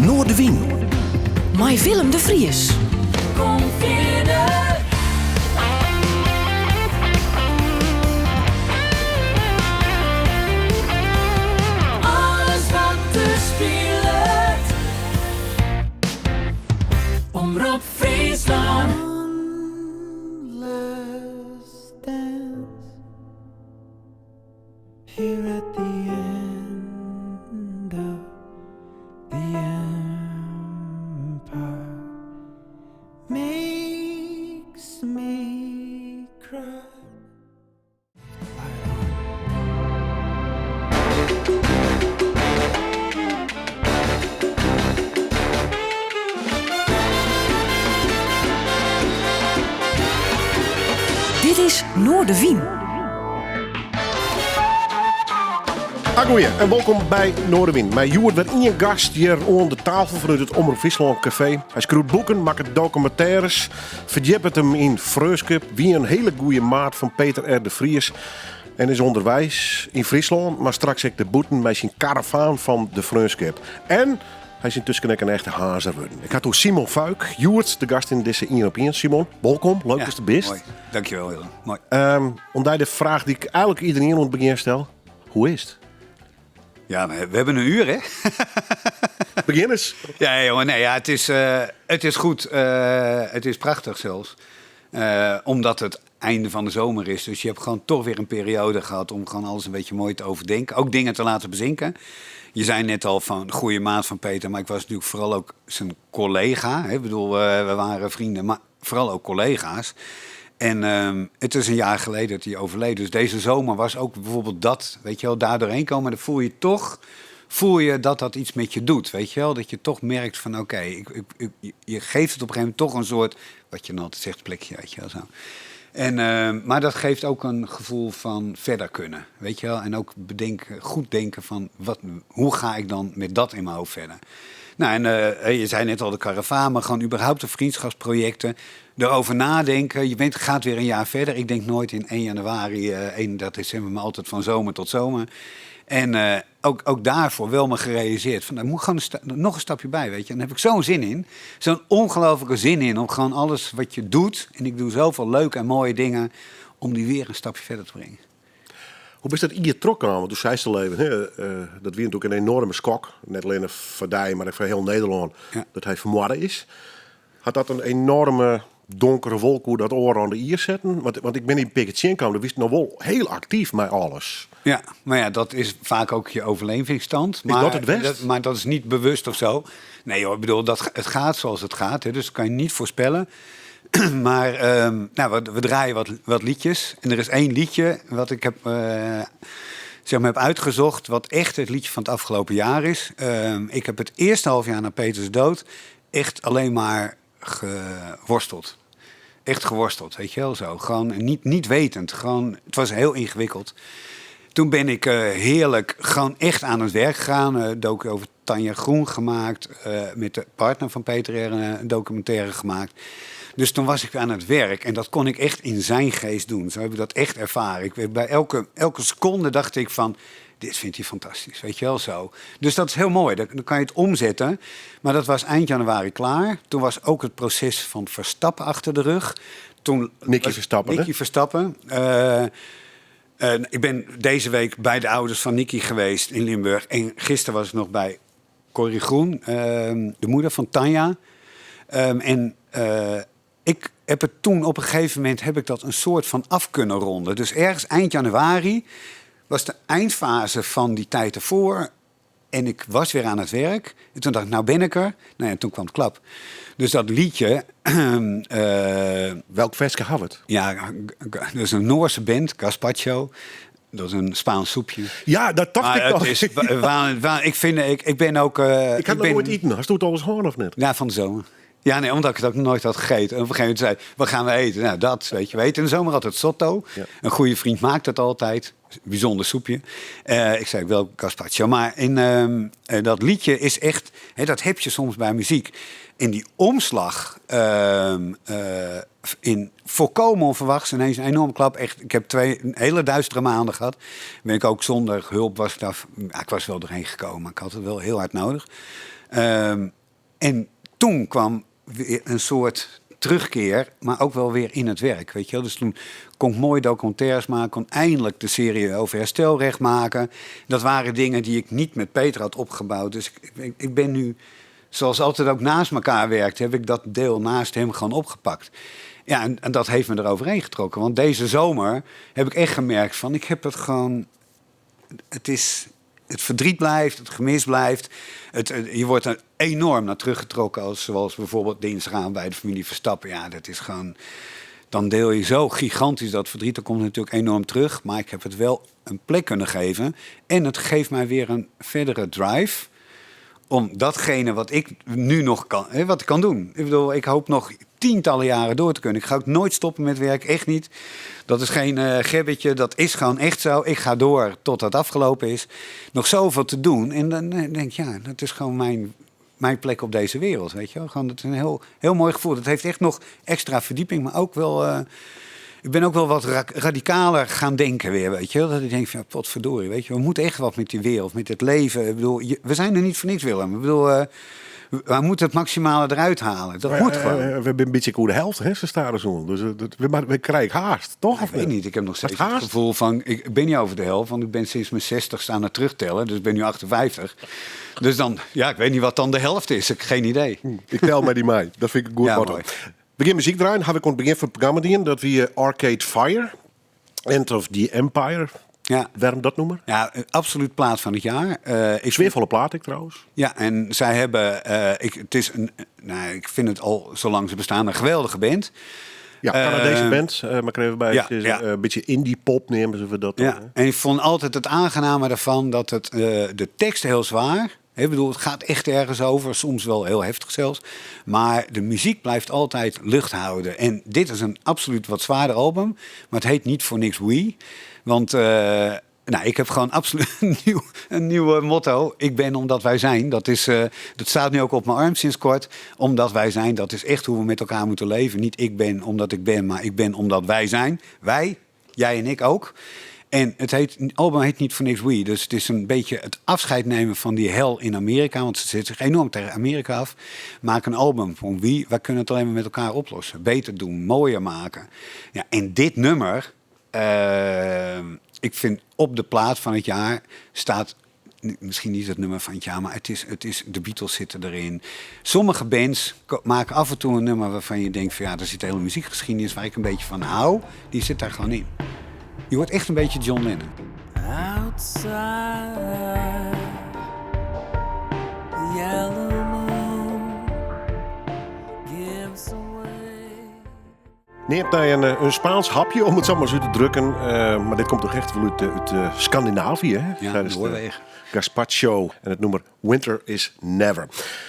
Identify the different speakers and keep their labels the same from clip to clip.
Speaker 1: Noorderwien.
Speaker 2: Mei Willem de Vries.
Speaker 3: Kom verder. Alles wat er speelt. Omroep Friesland.
Speaker 4: Last dance here at the end of the empire makes me cry.
Speaker 2: Dit is Noorderwien.
Speaker 1: Goeie en welkom bij Noorderwien. Mij Joert werd in je gast hier onder de tafel vanuit het Omroep Friesland Café. Hij schreeuwt boeken, maakt documentaires, verdiept hem in Freuskip, wie een hele goede maat van Peter R. de Vries en is onderwijs in Friesland, maar straks ik de boeten bij zijn karavaan van de Freuskip. En hij is intussen een echte hazer worden. Ik had toen Simon Fuik, Joert, de gast in deze 1 op 1. Simon, welkom, leuk dat je er bent.
Speaker 5: Mooi, dankjewel Willem. Mooi.
Speaker 1: Omdat de vraag die ik eigenlijk iedereen aan het begin stel, hoe is het?
Speaker 5: Ja, we hebben een uur, hè?
Speaker 1: Begin eens.
Speaker 5: Ja, jongen, nee, ja, het is goed. Het is prachtig zelfs. Omdat het einde van de zomer is. Dus je hebt gewoon toch weer een periode gehad om gewoon alles een beetje mooi te overdenken. Ook dingen te laten bezinken. Je zei net al van goede maat van Peter, maar ik was natuurlijk vooral ook zijn collega. Hè? Ik bedoel, we waren vrienden, maar vooral ook collega's. En het is een jaar geleden dat hij overleed. Dus deze zomer was ook bijvoorbeeld dat, weet je wel, daar doorheen komen. Dan voel je dat iets met je doet, weet je wel. Dat je toch merkt van oké, je geeft het op een gegeven moment toch een soort, wat je dan altijd zegt, plekje, weet je wel zo. En, maar dat geeft ook een gevoel van verder kunnen, weet je wel. En ook goed denken van, hoe ga ik dan met dat in mijn hoofd verder? Nou, en je zei net al de karavaan, maar gewoon überhaupt de vriendschapsprojecten. Erover nadenken. Je gaat weer een jaar verder. Ik denk nooit in 1 januari, 31 december, maar altijd van zomer tot zomer. En ook daarvoor wel me gerealiseerd. Van, daar moet gewoon nog een stapje bij, weet je. En daar heb ik zo'n zin in. Zo'n ongelofelijke zin in om gewoon alles wat je doet. En ik doe zoveel leuke en mooie dingen. Om die weer een stapje verder te brengen.
Speaker 1: Hoe is dat in je trok aan? Want toen zei ze al even, dat weer natuurlijk een enorme schok. Net alleen voor die, maar ook voor heel Nederland. Ja. Dat hij vermoorden is. Had dat een enorme donkere wolk hoe dat oor aan de ier zetten? Want ik ben in Piketjenkamp, dat wist nog wel heel actief met alles.
Speaker 5: Ja, maar ja, dat is vaak ook je overlevingsstand.
Speaker 1: Is dat het best?
Speaker 5: Maar dat is niet bewust of zo. Nee hoor, ik bedoel, het gaat zoals het gaat. Hè, dus dat kan je niet voorspellen. Maar we draaien wat liedjes. En er is 1 liedje wat ik heb uitgezocht, wat echt het liedje van het afgelopen jaar is. Ik heb het eerste halfjaar na Peters dood echt alleen maar geworsteld. Echt geworsteld, weet je wel zo. Gewoon niet wetend. Gewoon, het was heel ingewikkeld. Toen ben ik heerlijk gewoon echt aan het werk gegaan. Docu over Tanja Groen gemaakt. Met de partner van Peter R. een documentaire gemaakt. Dus toen was ik weer aan het werk. En dat kon ik echt in zijn geest doen. Zo heb ik dat echt ervaren. Bij elke seconde dacht ik van, dit vindt hij fantastisch, weet je wel zo. Dus dat is heel mooi, dan kan je het omzetten. Maar dat was eind januari klaar. Toen was ook het proces van Verstappen achter de rug.
Speaker 1: Nicky Verstappen.
Speaker 5: Ik ben deze week bij de ouders van Nicky geweest in Limburg. En gisteren was ik nog bij Corrie Groen, de moeder van Tanja. Ik heb het toen op een gegeven moment heb ik dat een soort van af kunnen ronden. Dus ergens eind januari was de eindfase van die tijd ervoor. En ik was weer aan het werk. En toen dacht ik, nou ben ik er. Nou ja, toen kwam het klap. Dus dat liedje...
Speaker 1: Welk versje had het?
Speaker 5: Ja, dat is een Noorse band, Gazpacho. Dat is een Spaans soepje.
Speaker 1: Ja, dat dacht ik al.
Speaker 5: Ik ben ook...
Speaker 1: ik had nog nooit eten. Hast u het al eens gehoord of niet?
Speaker 5: Ja, van de zomer. Ja, nee, omdat ik het ook nooit had gegeten. En op een gegeven moment zei wat gaan we eten? Nou, dat, weet je. We eten in de zomer altijd sotto. Ja. Een goede vriend maakt het altijd. bijzonder soepje. Ik zei wel gazpacho. Maar dat liedje is echt... dat heb je soms bij muziek. In die omslag... in volkomen onverwachts ineens een enorme klap. Echt, ik heb 2 hele duistere maanden gehad. Ben ik ook zonder hulp was ik daar... ik was wel doorheen gekomen, maar ik had het wel heel hard nodig. En toen kwam weer een soort terugkeer, maar ook wel weer in het werk, weet je wel. Dus toen kon ik mooie documentaires maken, kon eindelijk de serie over herstelrecht maken. Dat waren dingen die ik niet met Peter had opgebouwd. Dus ik ben nu, zoals altijd ook naast elkaar werkt, heb ik dat deel naast hem gewoon opgepakt. Ja, en dat heeft me eroverheen getrokken. Want deze zomer heb ik echt gemerkt van, ik heb het gewoon... Het verdriet blijft, het gemis blijft. Je wordt er enorm naar teruggetrokken. Zoals bijvoorbeeld dinsdag bij de familie Verstappen. Ja, dat is gewoon... Dan deel je zo gigantisch dat verdriet. Dat komt natuurlijk enorm terug. Maar ik heb het wel een plek kunnen geven. En het geeft mij weer een verdere drive... om datgene wat ik nu nog kan, wat ik kan doen. Ik bedoel, ik hoop nog tientallen jaren door te kunnen. Ik ga ook nooit stoppen met werk, echt niet. Dat is geen gebbetje, dat is gewoon echt zo. Ik ga door tot het afgelopen is. Nog zoveel te doen. En dan denk ik, ja, dat is gewoon mijn plek op deze wereld, weet je wel. Gewoon, dat is een heel, heel mooi gevoel. Dat heeft echt nog extra verdieping, maar ook wel... ik ben ook wel wat radicaler gaan denken weer, weet je wel. Dat ik denk van, ja, potverdorie, weet je. We moeten echt wat met die wereld, met het leven. Ik bedoel, we zijn er niet voor niks, Willem. Ik bedoel, we moeten het maximale eruit halen. Dat moet gewoon.
Speaker 1: We hebben een beetje de helft, hè, ze staan er zo. Dus we krijgen haast, toch?
Speaker 5: Ik weet niet, ik heb nog steeds het gevoel van... Ik ben niet over de helft, want ik ben sinds mijn 60 staan het terugtellen. Dus ik ben nu 58. Dus dan, ja, ik weet niet wat dan de helft is. Ik heb geen idee.
Speaker 1: Ik tel met die mij. Dat vind ik een goed motto.
Speaker 5: Mooi.
Speaker 1: Begin muziek draaien, had ik aan het begin van het programma dienen. Dat we Arcade Fire, End of the Empire.
Speaker 5: Ja.
Speaker 1: Waarom dat noemen?
Speaker 5: Ja, absoluut plaat van het jaar.
Speaker 1: Sfeervolle plaat, ik trouwens.
Speaker 5: Ja, en zij hebben... ik vind het al, zolang ze bestaan, een geweldige band.
Speaker 1: Ja, Canadese band, maar ik even bij een beetje indie pop nemen ze dat.
Speaker 5: Ja, en ik vond altijd het aangename daarvan dat het de tekst heel zwaar... Ik bedoel, het gaat echt ergens over, soms wel heel heftig zelfs. Maar de muziek blijft altijd lucht houden. En dit is een absoluut wat zwaarder album. Maar het heet niet voor niks We. Want ik heb gewoon absoluut een nieuw motto. Ik ben omdat wij zijn. Dat staat nu ook op mijn arm sinds kort. Omdat wij zijn, dat is echt hoe we met elkaar moeten leven. Niet ik ben omdat ik ben, maar ik ben omdat wij zijn. Wij, jij en ik ook. En het album heet niet voor niks We. Dus het is een beetje het afscheid nemen van die hel in Amerika. Want ze zitten zich enorm tegen Amerika af. Maak een album van We. Wij kunnen het alleen maar met elkaar oplossen. Beter doen, mooier maken. Ja, en dit nummer... ik vind op de plaat van het jaar staat... Misschien niet het nummer van het jaar, maar het is de Beatles zitten erin. Sommige bands maken af en toe een nummer waarvan je denkt... van ja, daar zit de hele muziekgeschiedenis waar ik een beetje van hou. Die zit daar gewoon in. Je wordt echt een beetje John Lennon.
Speaker 4: Outside, the yellow moon gives away.
Speaker 1: Neemt hij een Spaans hapje, om het zo maar zo te drukken. Maar dit komt toch echt wel uit Scandinavië, hè?
Speaker 5: Ja, Noorwegen.
Speaker 1: Gazpacho en het nummer Winter is Never.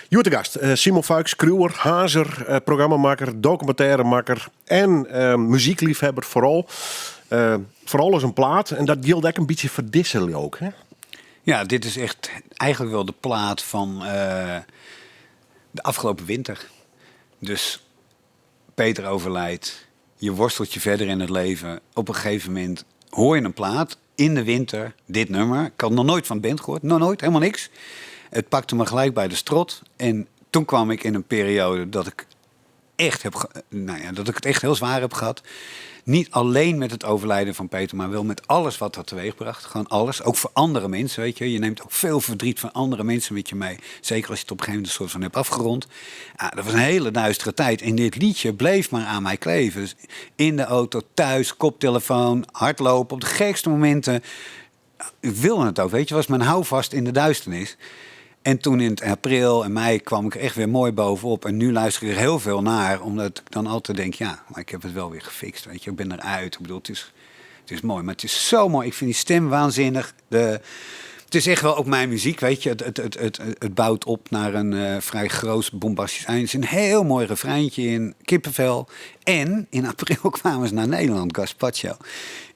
Speaker 1: Joete gast, Simon Fuiks, Kruwer, hazer, programmamaker, documentairemaker en muziekliefhebber vooral. Vooral als een plaat. En dat geldt ook een beetje voor Dissel ook, hè?
Speaker 5: Ja, dit is echt eigenlijk wel de plaat van de afgelopen winter. Dus Peter overlijdt. Je worstelt je verder in het leven. Op een gegeven moment hoor je een plaat in de winter, dit nummer. Ik had nog nooit van de band gehoord. Nog nooit, helemaal niks. Het pakte me gelijk bij de strot. En toen kwam ik in een periode dat ik het echt heel zwaar heb gehad. Niet alleen met het overlijden van Peter, maar wel met alles wat dat teweegbracht. Gewoon alles. Ook voor andere mensen, weet je. Je neemt ook veel verdriet van andere mensen met je mee. Zeker als je het op een gegeven moment een soort van hebt afgerond. Ja, dat was een hele duistere tijd. En dit liedje bleef maar aan mij kleven. Dus in de auto, thuis, koptelefoon, hardlopen. Op de gekste momenten. Ik wilde het ook, weet je. Was mijn houvast in de duisternis. En toen in april en mei kwam ik er echt weer mooi bovenop. En nu luister ik er heel veel naar. Omdat ik dan altijd denk, ja, maar ik heb het wel weer gefixt. Weet je, ik ben eruit. Ik bedoel, het is mooi. Maar het is zo mooi. Ik vind die stem waanzinnig. Het is echt wel ook mijn muziek, weet je. Het bouwt op naar een vrij groot bombastisch eind. Er is een heel mooi refreintje in, kippenvel. En in april kwamen ze naar Nederland, Gazpacho.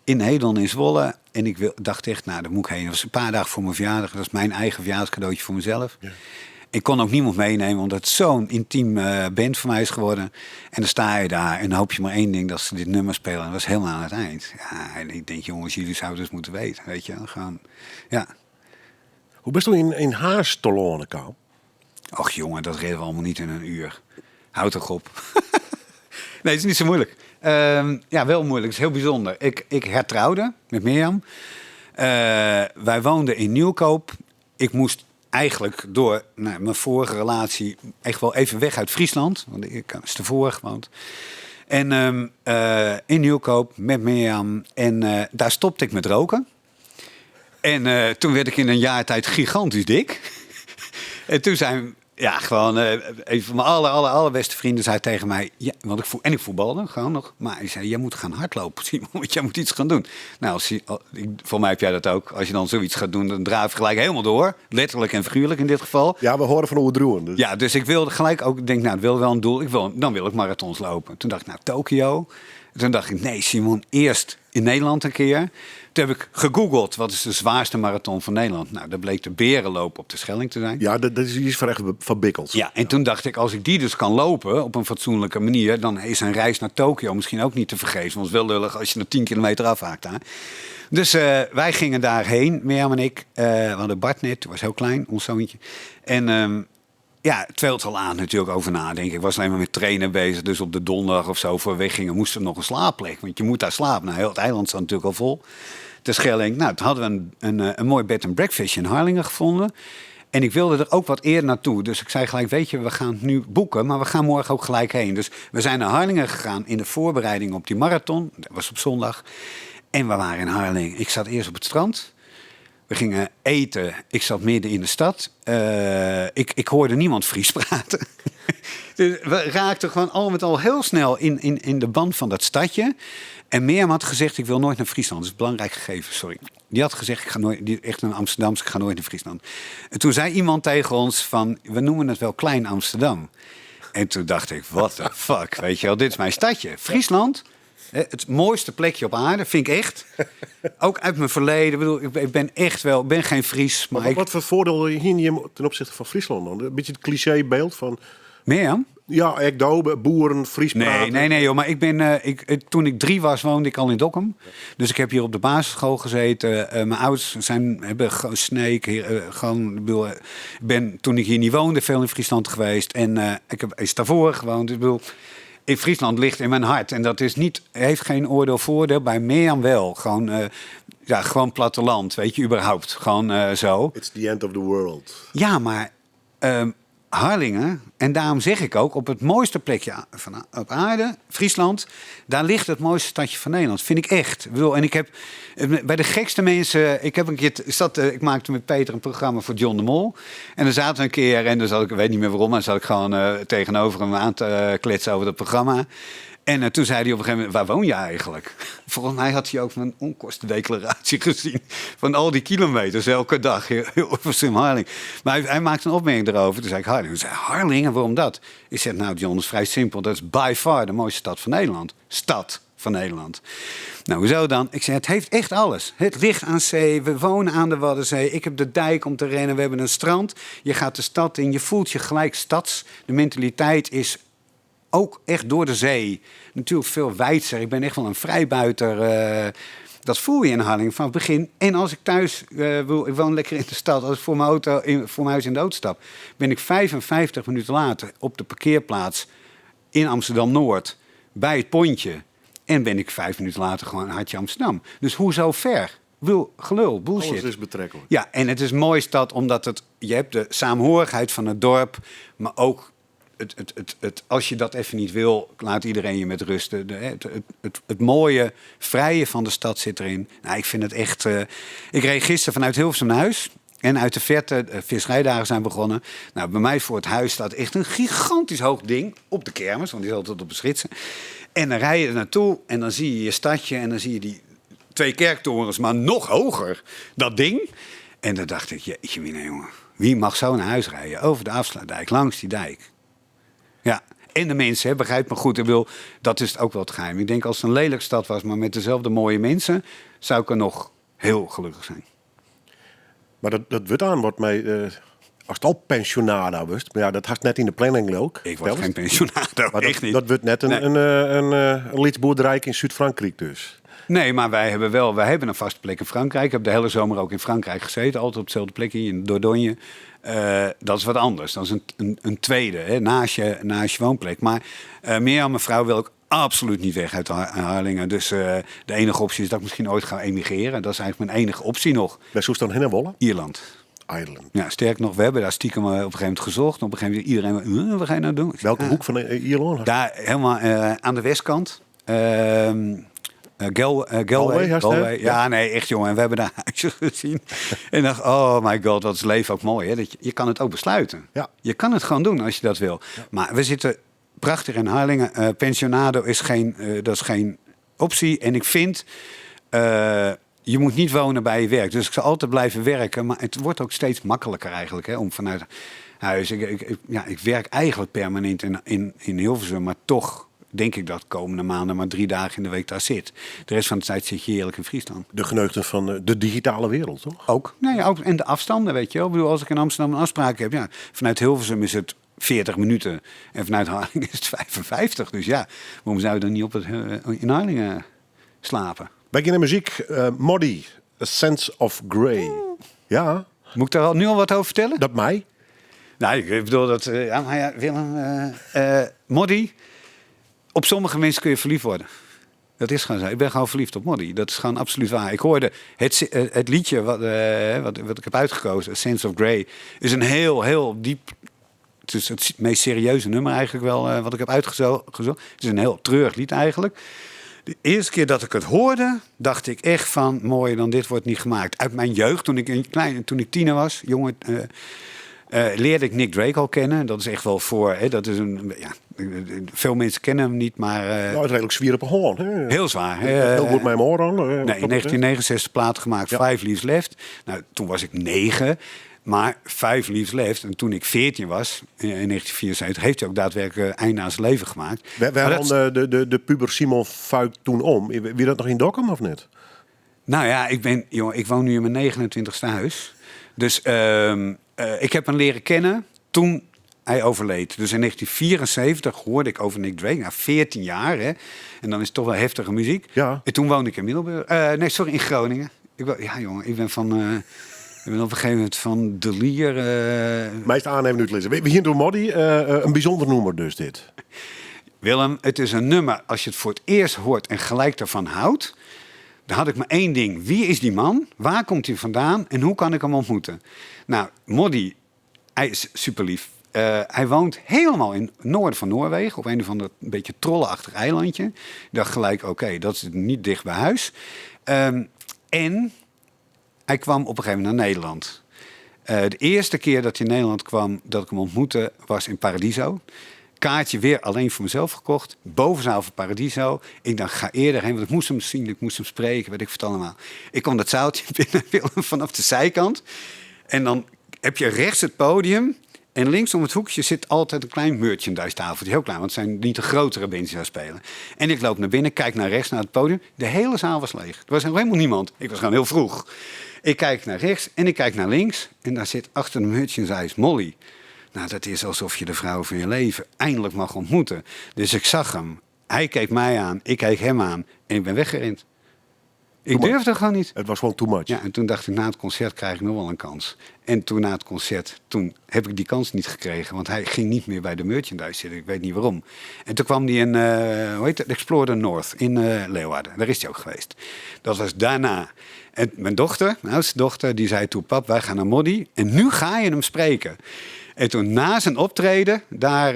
Speaker 5: in Hedon in Zwolle. En ik dacht echt, nou, daar moet ik heen. Dat was een paar dagen voor mijn verjaardag. Dat is mijn eigen verjaardagscadeautje voor mezelf. Ja. Ik kon ook niemand meenemen, omdat het zo'n intiem band voor mij is geworden. En dan sta je daar en dan hoop je maar één ding, dat ze dit nummer spelen. En dat was helemaal aan het eind. Ja, en ik denk, jongens, jullie zouden het moeten weten, weet je. Gewoon, ja.
Speaker 1: Hoe best u in Haars te lonen, Kaal?
Speaker 5: Och jongen, dat reden we allemaal niet in een uur. Houd toch op. Nee, het is niet zo moeilijk. Ja, wel moeilijk. Het is heel bijzonder. Ik hertrouwde met Mirjam. Wij woonden in Nieuwkoop. Ik moest eigenlijk door mijn vorige relatie echt wel even weg uit Friesland. Want ik was ervoor gewoond. En in Nieuwkoop met Mirjam. En daar stopte ik met roken. En toen werd ik in een jaar tijd gigantisch dik. En toen zijn gewoon een van mijn allerbeste vrienden zei tegen mij... Ja, want ik voetbalde gewoon nog. Maar hij zei, jij moet gaan hardlopen, Simon. Want jij moet iets gaan doen. Nou, voor mij heb jij dat ook. Als je dan zoiets gaat doen, dan draai je gelijk helemaal door. Letterlijk en figuurlijk in dit geval.
Speaker 1: Ja, we horen van Oerdroen. Dus.
Speaker 5: Ja, dus ik wilde gelijk ook... Ik denk, nou, ik wil wel een doel. Dan wil ik marathons lopen. Toen dacht ik, nou, Tokio. Toen dacht ik, nee, Simon, eerst in Nederland een keer. Toen heb ik gegoogeld, wat is de zwaarste marathon van Nederland? Nou, dat bleek de Berenloop op de Schelling te zijn.
Speaker 1: Ja, dat is iets van echt van Bikkels.
Speaker 5: Ja, en toen dacht ik, als ik die dus kan lopen op een fatsoenlijke manier... dan is een reis naar Tokio misschien ook niet te vergeven. Want het is wel lullig als je er 10 kilometer afhaakt. Hè? Dus wij gingen daarheen, Mirjam en ik. We hadden Bart net, toen was heel klein, ons zoontje. En... ja, het veld al aan natuurlijk over nadenken. Ik was alleen maar met trainen bezig. Dus op de donderdag of zo voor we weggingen moesten we nog een slaapplek. Want je moet daar slapen. Nou, heel het eiland staat natuurlijk al vol. De Schelling. Nou, toen hadden we een mooi bed and breakfast in Harlingen gevonden. En ik wilde er ook wat eerder naartoe. Dus ik zei gelijk, weet je, we gaan het nu boeken. Maar we gaan morgen ook gelijk heen. Dus we zijn naar Harlingen gegaan in de voorbereiding op die marathon. Dat was op zondag. En we waren in Harlingen. Ik zat eerst op het strand. We gingen eten. Ik zat midden in de stad. Ik hoorde niemand Fries praten. Dus we raakten gewoon al met al heel snel in de band van dat stadje. En Mirjam had gezegd, ik wil nooit naar Friesland. Dat is een belangrijk gegeven, sorry. Die had gezegd, ik ga nooit, echt naar Amsterdamse, ik ga nooit naar Friesland. En toen zei iemand tegen ons van, we noemen het wel Klein Amsterdam. En toen dacht ik, what the fuck, weet je wel, dit is mijn stadje. Friesland... Het mooiste plekje op aarde, vind ik echt. Ook uit mijn verleden. Ik bedoel, ik ben echt wel, ik ben geen Fries. Maar
Speaker 1: wat voor voordeel hier je ten opzichte van Friesland dan? Een beetje het clichébeeld van...
Speaker 5: Mirjam?
Speaker 1: Ja, boeren, Fries praten.
Speaker 5: Nee, joh. Maar toen ik 3 was, woonde ik al in Dokkum. Dus ik heb hier op de basisschool gezeten. Mijn ouders hebben gesneek. Ik ben toen ik hier niet woonde veel in Friesland geweest. En ik heb eens daarvoor gewoond. Ik bedoel... In Friesland ligt in mijn hart. En dat is heeft geen oordeel-voordeel. Bij Mirjam wel. Gewoon platteland, weet je, überhaupt. Gewoon zo.
Speaker 1: It's the end of the world.
Speaker 5: Ja, maar Harlingen, en daarom zeg ik ook... op het mooiste plekje op aarde, Friesland... daar ligt het mooiste stadje van Nederland. Vind ik echt. Ik bedoel, en ik heb bij de gekste mensen... Ik maakte met Peter een programma voor John de Mol. En dan zaten we een keer... en dan zat ik weet niet meer waarom... maar dan zat ik gewoon tegenover hem aan te kletsen over dat programma... En toen zei hij op een gegeven moment, waar woon je eigenlijk? Volgens mij had hij ook mijn onkostendeclaratie gezien. Van al die kilometers elke dag. Hilversum, Harlingen. Maar hij maakte een opmerking erover. Toen zei ik Harlingen. Hij zei, Harlingen, waarom dat? Ik zei, nou John, dat is vrij simpel. Dat is by far de mooiste stad van Nederland. Stad van Nederland. Nou, hoezo dan? Ik zei, het heeft echt alles. Het ligt aan zee, we wonen aan de Waddenzee. Ik heb de dijk om te rennen, we hebben een strand. Je gaat de stad in, je voelt je gelijk stads. De mentaliteit is... ook echt door de zee. Natuurlijk veel wijdser. Ik ben echt wel een vrijbuiter. Dat voel je in Harlingen van het begin. En als ik thuis ik woon lekker in de stad. Als ik voor mijn huis in de auto stap... ben ik 55 minuten later op de parkeerplaats... in Amsterdam-Noord. Bij het pontje. En ben ik 5 minuten later gewoon Hartje Amsterdam. Dus hoezo ver? Gelul, bullshit.
Speaker 1: Alles is betrekkelijk.
Speaker 5: Ja, en het is een mooie stad omdat je hebt de saamhorigheid van het dorp... maar ook... als je dat even niet wil, laat iedereen je met rust. Het mooie, vrije van de stad zit erin. Nou, ik vind het echt... ik reed gisteren vanuit Hilversum naar huis. En uit de verte, visserijdagen zijn begonnen. Nou, bij mij voor het huis staat echt een gigantisch hoog ding. Op de kermis, want die is altijd op beschitsen. En dan rij je er naartoe en dan zie je je stadje. En dan zie je die 2 kerktorens, maar nog hoger. Dat ding. En dan dacht ik, jeetje mina jongen. Wie mag zo naar huis rijden? Over de afsluitdijk, langs die dijk. Ja, En de mensen, hè, begrijp me goed. Dat is ook wel het geheim. Ik denk als het een lelijke stad was, maar met dezelfde mooie mensen, zou ik er nog heel gelukkig zijn.
Speaker 1: Maar dat wordt mij... als het al pensionado was, maar ja, dat had net in de planning ook.
Speaker 5: Ik word geen pensionado,
Speaker 1: Maar
Speaker 5: echt niet.
Speaker 1: dat wordt net
Speaker 5: Nee.
Speaker 1: een lietsboerderij in Zuid-Frankrijk dus.
Speaker 5: Nee, maar wij hebben een vaste plek in Frankrijk. Ik heb de hele zomer ook in Frankrijk gezeten. Altijd op dezelfde plekje, in Dordogne. Dat is wat anders. Dat is een tweede, hè, naast je woonplek. Maar Mirjam, mijn vrouw, wil ik absoluut niet weg uit Harlingen. Dus de enige optie is dat ik misschien ooit ga emigreren. Dat is eigenlijk mijn enige optie nog.
Speaker 1: Bij Soest dan heen wollen?
Speaker 5: Ierland.
Speaker 1: Ireland.
Speaker 5: Ja, sterk nog, we hebben daar stiekem op een gegeven moment gezocht. Op een gegeven moment iedereen, wat ga je nou doen?
Speaker 1: Welke hoek van Ierland?
Speaker 5: Daar helemaal aan de westkant. Galway.
Speaker 1: Galway.
Speaker 5: Ja, nee, echt jongen. En we hebben daar huisjes gezien. En dacht, oh my god, wat is leven ook mooi. Hè? Dat je kan het ook besluiten.
Speaker 1: Ja.
Speaker 5: Je kan het gewoon doen als je dat wil. Ja. Maar we zitten prachtig in Harlingen. Pensionado is geen optie. En ik vind, je moet niet wonen bij je werk. Dus ik zal altijd blijven werken. Maar het wordt ook steeds makkelijker eigenlijk, hè, om vanuit huis. Ik werk eigenlijk permanent in Hilversum, maar toch denk ik dat komende maanden maar 3 dagen in de week daar zit. De rest van de tijd zit je heerlijk in Friesland.
Speaker 1: De geneugten van de digitale wereld, toch?
Speaker 5: Ook. Nee, ook. En de afstanden, weet je wel. Ik bedoel, als ik in Amsterdam een afspraak heb, ja, vanuit Hilversum is het 40 minuten en vanuit Harlingen is het 55. Dus ja, waarom zou je dan niet in Harlingen slapen?
Speaker 1: Wij kennen muziek. Modi, A Sense of Grey. Ja,
Speaker 5: Moet ik daar nu al wat over vertellen?
Speaker 1: dat mij.
Speaker 5: Nou, ik bedoel dat... Willem... Moddy... Op sommige mensen kun je verliefd worden. Dat is gewoon zo. Ik ben gewoon verliefd op Moddy. Dat is gewoon absoluut waar. Ik hoorde het liedje wat ik heb uitgekozen, A Sense of Grey, is een heel diep... Het is het meest serieuze nummer eigenlijk wel wat ik heb uitgezocht. Het is een heel treurig lied eigenlijk. De eerste keer dat ik het hoorde, dacht ik echt van... mooier dan dit wordt niet gemaakt. Uit mijn jeugd, toen ik tiener was, jongen... leerde ik Nick Drake al kennen. Dat is echt wel voor... dat is veel mensen kennen hem niet, maar...
Speaker 1: Nou, het redelijk zwierig hoorn. Hè?
Speaker 5: Heel zwaar.
Speaker 1: Heel goed mijn oren.
Speaker 5: Nee, in 1969 plaat gemaakt,
Speaker 1: Ja.
Speaker 5: 5 Leaves Left. Nou, toen was ik 9, maar 5 Leaves Left. En toen ik 14 was, in 1974, heeft hij ook daadwerkelijk einde aan zijn leven gemaakt.
Speaker 1: We hadden de puber Simon Fuik toen om. Wie dat nog in Dokkum of niet?
Speaker 5: Nou ja, ik woon nu in mijn 29ste huis. Dus ik heb hem leren kennen toen hij overleed. Dus in 1974 hoorde ik over Nick Drake. Nou, 14 jaar, hè. En dan is het toch wel heftige muziek.
Speaker 1: Ja.
Speaker 5: En toen woonde ik in Middelburg. In Groningen. Ik ben van... ik ben op een gegeven moment van De Lier...
Speaker 1: Meest aannemen nu te lezen. We hier door Modi. Een bijzonder nummer dus dit.
Speaker 5: Willem, het is een nummer. Als je het voor het eerst hoort en gelijk ervan houdt... dan had ik maar één ding. Wie is die man? Waar komt hij vandaan? En hoe kan ik hem ontmoeten? Nou, Moddy, hij is super lief. Hij woont helemaal in het noorden van Noorwegen... op een of ander beetje trollenachtig eilandje. Ik dacht gelijk, oké, dat is niet dicht bij huis. En hij kwam op een gegeven moment naar Nederland. De eerste keer dat hij in Nederland kwam... dat ik hem ontmoette, was in Paradiso. Kaartje weer alleen voor mezelf gekocht. Bovenzaal van Paradiso. Ik dacht, ga eerder heen, want ik moest hem zien, ik moest hem spreken, weet ik wat allemaal. Ik kwam dat zaaltje binnen, Willem, vanaf de zijkant. En dan heb je rechts het podium. En links om het hoekje zit altijd een klein merchandise tafeltje. Heel klein, want het zijn niet de grotere bands die daar spelen. En ik loop naar binnen, kijk naar rechts, naar het podium. De hele zaal was leeg. Er was nog helemaal niemand. Ik was gewoon heel vroeg. Ik kijk naar rechts en ik kijk naar links. En daar zit achter de merchandise Molly. Nou, dat is alsof je de vrouw van je leven eindelijk mag ontmoeten. Dus ik zag hem. Hij keek mij aan, ik keek hem aan en ik ben weggerend. Ik durfde gewoon niet.
Speaker 1: Het was gewoon too much.
Speaker 5: Ja, en toen dacht ik, na het concert krijg ik nog wel een kans. En toen na het concert, toen heb ik die kans niet gekregen. Want hij ging niet meer bij de merchandise zitten. Ik weet niet waarom. En toen kwam hij in, Explore the North in Leeuwarden. Daar is hij ook geweest. Dat was daarna. En mijn dochter, mijn oudste dochter, die zei toen... Pap, wij gaan naar Moddy en nu ga je hem spreken. En toen na zijn optreden, daar,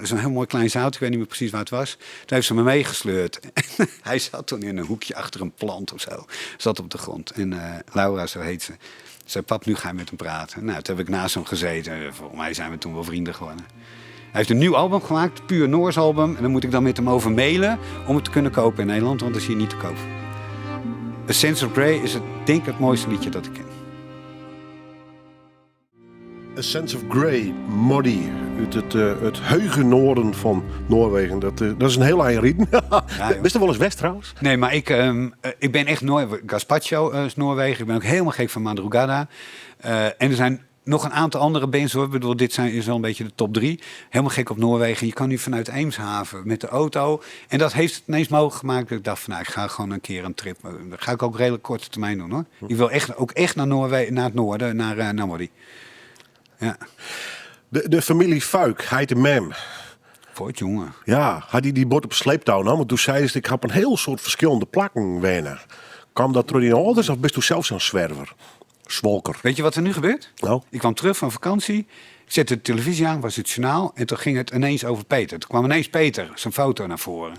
Speaker 5: zo'n heel mooi klein zaaltje, ik weet niet meer precies waar het was. Toen heeft ze me meegesleurd. Hij zat toen in een hoekje achter een plant of zo. Zat op de grond. En Laura, zo heet ze. Zei, pap, nu ga je met hem praten. Nou, toen heb ik naast hem gezeten. Volgens mij zijn we toen wel vrienden geworden. Hij heeft een nieuw album gemaakt, puur Noors album. En dan moet ik dan met hem over mailen om het te kunnen kopen in Nederland, want dat is hier niet te koop. A Sense of Grey is denk ik het mooiste liedje dat ik ken.
Speaker 1: A Sense of Grey, Muddy, uit het heuge noorden van Noorwegen. Dat is een heel eigen rieten.
Speaker 5: joh.
Speaker 1: Bist er wel eens west trouwens?
Speaker 5: Nee, maar ik ben echt Gazpacho is Noorwegen. Ik ben ook helemaal gek van Madrugada. En er zijn nog een aantal andere bands hoor. Ik bedoel, is wel een beetje de top 3. Helemaal gek op Noorwegen. Je kan nu vanuit Eemshaven met de auto. En dat heeft het ineens mogelijk gemaakt. Dat ik dacht van, nou, ik ga gewoon een keer een trip. Dat ga ik ook redelijk korte termijn doen hoor. Ik wil ook echt naar Noorwegen, naar het noorden, naar Modi. Ja.
Speaker 1: De familie Fuik, hij de mem.
Speaker 5: Voor het jongen.
Speaker 1: Ja, had hij die bord op sleeptouw nam? Want toen zei ze, ik heb een heel soort verschillende plakken wennen. Kwam dat door die ouders of bist u zelf zo'n zwerver? Zwolker.
Speaker 5: Weet je wat er nu gebeurt?
Speaker 1: Nou?
Speaker 5: Ik kwam terug van vakantie. Ik zette de televisie aan, was het journaal. En toen ging het ineens over Peter. Toen kwam ineens Peter, zijn foto naar voren.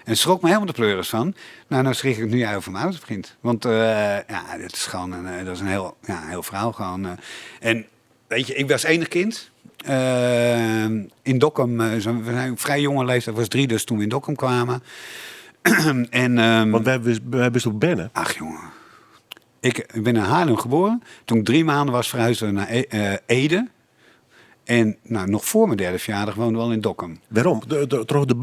Speaker 5: En het schrok me helemaal de pleuris van. Nou schrik ik nu over mijn ouders vriend. Want het is gewoon dat is een heel verhaal gewoon. En weet je, ik was enig kind. In Dokkum, we zijn op vrij jonge leeftijd, was 3 dus toen we in Dokkum kwamen.
Speaker 1: Want wij best op Bennen.
Speaker 5: Ach jongen. Ik ben in Haarlem geboren. Toen ik 3 maanden was verhuisd naar Ede. En nog voor mijn 3e verjaardag woonde we al in Dokkum.
Speaker 1: Waarom?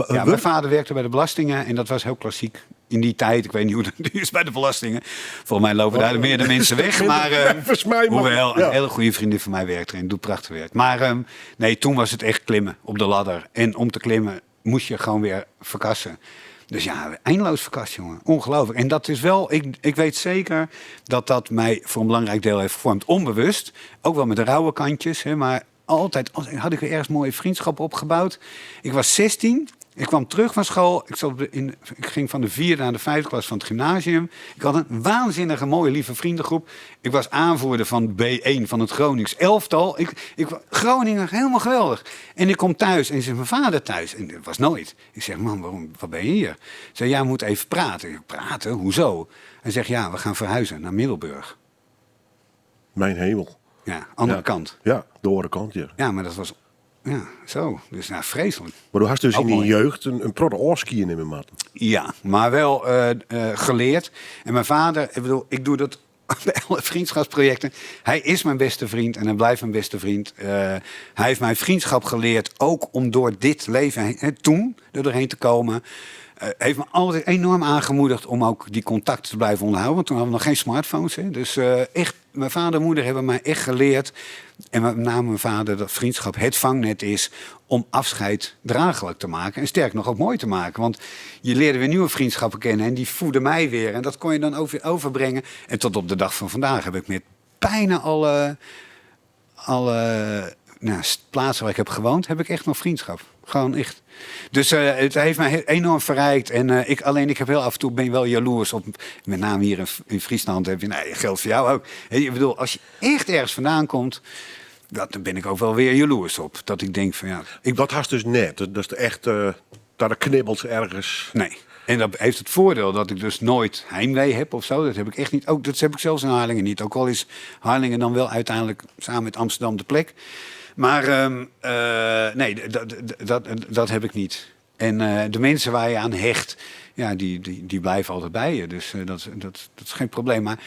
Speaker 5: Mijn vader werkte bij de belastingen en dat was heel klassiek in die tijd. Ik weet niet hoe het nu is bij de belastingen. Volgens mij lopen daar meer de mensen weg. Maar hoewel, een hele goede vriendin van mij werkt erin, doet prachtig werk. Maar nee, toen was het echt klimmen op de ladder. En om te klimmen moest je gewoon weer verkassen. Dus ja, eindeloos verkast, jongen. Ongelooflijk. En dat is wel, ik weet zeker dat dat mij voor een belangrijk deel heeft gevormd. Onbewust, ook wel met de rauwe kantjes. Hè, maar altijd had ik er ergens mooie vriendschappen opgebouwd. Ik was 16, ik kwam terug van school. Ik ging van de 4e naar de 5e klas van het gymnasium. Ik had een waanzinnige, mooie, lieve vriendengroep. Ik was aanvoerder van B1 van het Gronings elftal. Groningen, helemaal geweldig. En ik kom thuis en zegt mijn vader thuis. En dat was nooit. Ik zeg, man, wat ben je hier? Hij zei, ja, we moeten even praten. Ik, praten? Hoezo? Hij zegt, ja, we gaan verhuizen naar Middelburg.
Speaker 1: Mijn hemel.
Speaker 5: Ja, andere kant.
Speaker 1: Ja, de andere kant, ja.
Speaker 5: Ja, maar dat was... Ja, zo. Dus vreselijk.
Speaker 1: Maar du hast dus
Speaker 5: Ook
Speaker 1: in je
Speaker 5: mooi.
Speaker 1: jeugd een protte oorskiën in mijn maat.
Speaker 5: Ja, maar wel geleerd. En mijn vader, ik doe dat bij alle vriendschapsprojecten. Hij is mijn beste vriend en hij blijft mijn beste vriend. Hij heeft mij vriendschap geleerd, ook om door dit leven toen er doorheen te komen. Heeft me altijd enorm aangemoedigd om ook die contacten te blijven onderhouden. Want toen hadden we nog geen smartphones. Hè. Dus echt, mijn vader en moeder hebben mij echt geleerd. En met name mijn vader dat vriendschap het vangnet is om afscheid draaglijk te maken. En sterk nog ook mooi te maken. Want je leerde weer nieuwe vriendschappen kennen en die voeden mij weer. En dat kon je dan overbrengen. En tot op de dag van vandaag heb ik met bijna alle plaatsen waar ik heb gewoond, heb ik echt nog vriendschap. Gewoon echt. Dus het heeft mij enorm verrijkt. En ik heb heel af en toe ben je wel jaloers op. Met name hier in Friesland heb je, nee, geldt voor jou ook. Ik bedoel, als je echt ergens vandaan komt, dan ben ik ook wel weer jaloers op. Dat ik denk van ja.
Speaker 1: Dat hast dus net. Dat is echt daar de knibbels ergens.
Speaker 5: Nee. En dat heeft het voordeel dat ik dus nooit heimwee heb of zo. Dat heb ik echt niet. Ook dat heb ik zelfs in Harlingen niet. Ook al is Harlingen dan wel uiteindelijk samen met Amsterdam de plek. Maar nee, dat heb ik niet. En de mensen waar je aan hecht, ja, die blijven altijd bij je. Dus dat is geen probleem. Maar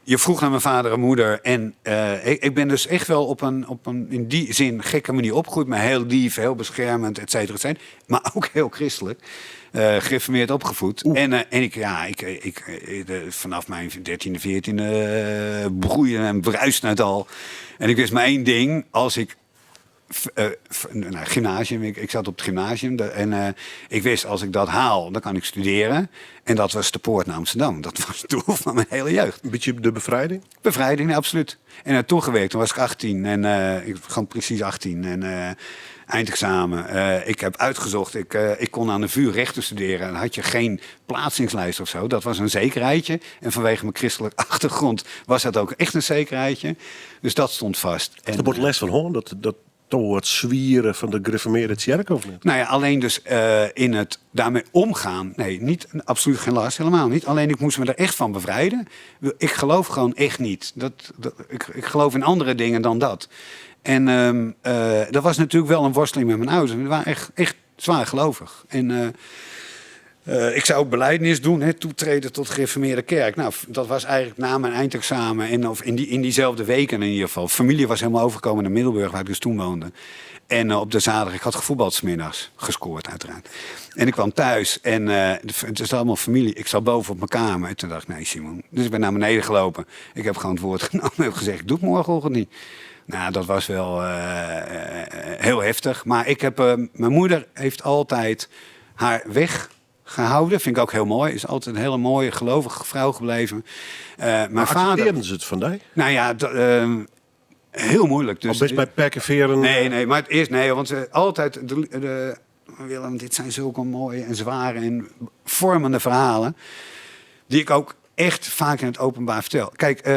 Speaker 5: je vroeg naar mijn vader en moeder. En ik ben dus echt wel op een in die zin gekke manier opgegroeid. Maar heel lief, heel beschermend, et cetera, et cetera. Maar ook heel christelijk. Gereformeerd opgevoed. En ik vanaf mijn 13e, 14e broeide en bruiste het al. En ik wist maar één ding. Als ik gymnasium. Ik zat op het gymnasium en ik wist als ik dat haal, dan kan ik studeren. En dat was de poort naar Amsterdam. Dat was het doel van mijn hele jeugd.
Speaker 1: Een beetje de bevrijding?
Speaker 5: Bevrijding, nee, absoluut. En naartoe gewerkt, toen was ik 18 en ik gewoon precies 18 en eindexamen. Ik heb uitgezocht, ik kon aan de VU rechten studeren. Dan had je geen plaatsingslijst of zo. Dat was een zekerheidje. En vanwege mijn christelijke achtergrond was dat ook echt een zekerheidje. Dus dat stond vast.
Speaker 1: En er wordt les van hoor, dat toch het zwieren van de gereformeerde kerk of niet?
Speaker 5: Nou ja, alleen dus in het daarmee omgaan. Nee, niet, absoluut geen last, helemaal niet. Alleen ik moest me er echt van bevrijden. Ik geloof gewoon echt niet. Ik geloof in andere dingen dan dat. En dat was natuurlijk wel een worsteling met mijn ouders. Die waren echt zwaar gelovig. En Ik zou ook belijdenis doen, hè, toetreden tot gereformeerde kerk. Nou, dat was eigenlijk na mijn eindexamen en of in diezelfde weken in ieder geval. Familie was helemaal overgekomen naar Middelburg, waar ik dus toen woonde. En op de zaterdag, ik had gevoetbald 's middags, gescoord uiteraard. En ik kwam thuis en het is allemaal familie. Ik zat boven op mijn kamer en toen dacht ik, nee Simon. Dus ik ben naar beneden gelopen. Ik heb gewoon het woord genomen en heb gezegd, ik doe het morgenochtend niet. Nou, dat was wel heel heftig. Maar mijn moeder heeft altijd haar weg gehouden. Vind ik ook heel mooi. Is altijd een hele mooie, gelovige vrouw gebleven. Mijn vader...
Speaker 1: Accepteerden ze het vandaag?
Speaker 5: Nou ja, heel moeilijk. Dus,
Speaker 1: Of best bij perkenveren?
Speaker 5: Nee, maar het eerst nee, want altijd Willem, dit zijn zulke mooie en zware en vormende verhalen die ik ook echt vaak in het openbaar vertel. Kijk,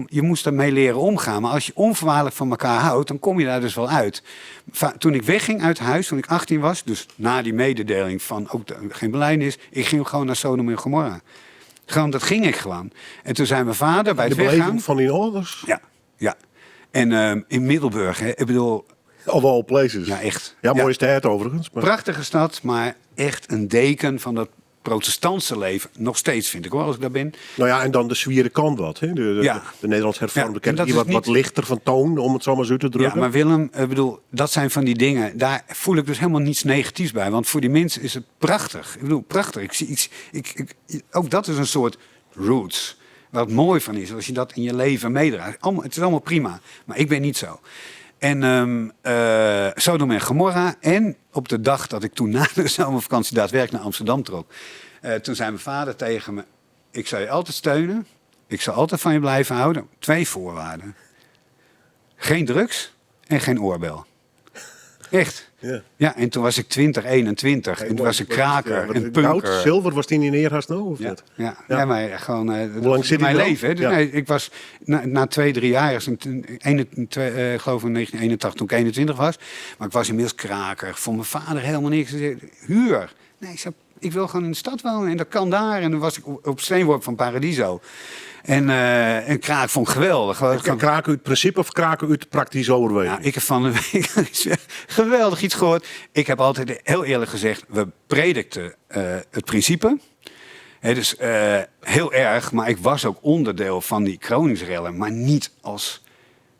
Speaker 5: je moest ermee leren omgaan. Maar als je onvoorwaardelijk van elkaar houdt, dan kom je daar dus wel uit. Toen ik wegging uit huis, toen ik 18 was, dus na die mededeling van ook geen belijdenis, ik ging gewoon naar Sodom en Gomorra. Gewoon, dat ging ik gewoon. En toen zei mijn vader bij
Speaker 1: De
Speaker 5: het weggaan...
Speaker 1: beleving van die ouders?
Speaker 5: Ja. En in Middelburg, hè, ik bedoel...
Speaker 1: Of all places.
Speaker 5: Ja, echt.
Speaker 1: Ja, mooie stad overigens. Maar...
Speaker 5: Prachtige stad, maar echt een deken van dat protestantse leven. Nog steeds, vind ik hoor, als ik daar ben.
Speaker 1: Nou ja, en dan de zwieren kant wat. Hè? De Nederlands hervormde
Speaker 5: Ja, en
Speaker 1: kerk.
Speaker 5: dat
Speaker 1: Die
Speaker 5: is
Speaker 1: wat lichter van toon, om het zo maar zo te drukken.
Speaker 5: Ja, maar Willem, ik bedoel, dat zijn van die dingen. Daar voel ik dus helemaal niets negatiefs bij. Want voor die mensen is het prachtig. Ik bedoel, prachtig. Ook dat is een soort roots. Wat mooi van is, als je dat in je leven meedraagt. Het is allemaal prima, maar ik ben niet zo. En Sodom en Gomorra. En op de dag dat ik toen na de zomervakantie daadwerkelijk naar Amsterdam trok. Toen zei mijn vader tegen me, ik zal je altijd steunen. Ik zal altijd van je blijven houden. 2 voorwaarden. Geen drugs en geen oorbel. Echt.
Speaker 1: Ja.
Speaker 5: Ja, en toen was ik 21. En toen was ik kraker en punker.
Speaker 1: Goud, zilver, was die niet neerhaast nou? Of
Speaker 5: Ja,
Speaker 1: niet?
Speaker 5: ja, maar gewoon
Speaker 1: Hoe lang zit hij
Speaker 5: mijn
Speaker 1: er al?
Speaker 5: leven. Hè. Dus
Speaker 1: Ja.
Speaker 5: nee, ik was na 2-3 jaar, geloof in 1981 toen ik 21 was. Maar ik was inmiddels kraker. Voor mijn vader helemaal niks. Huur. Nee, ik wil gewoon in de stad wonen en dat kan daar. En dan was ik op steenworp van Paradiso. En kraak vond ik geweldig.
Speaker 1: Kraken uit principe of kraken uit praktische overweging?
Speaker 5: Nou, ik heb van de week geweldig iets gehoord. Ik heb altijd heel eerlijk gezegd, we predikten het principe. Dus heel erg, maar ik was ook onderdeel van die Kroningsrellen, maar niet als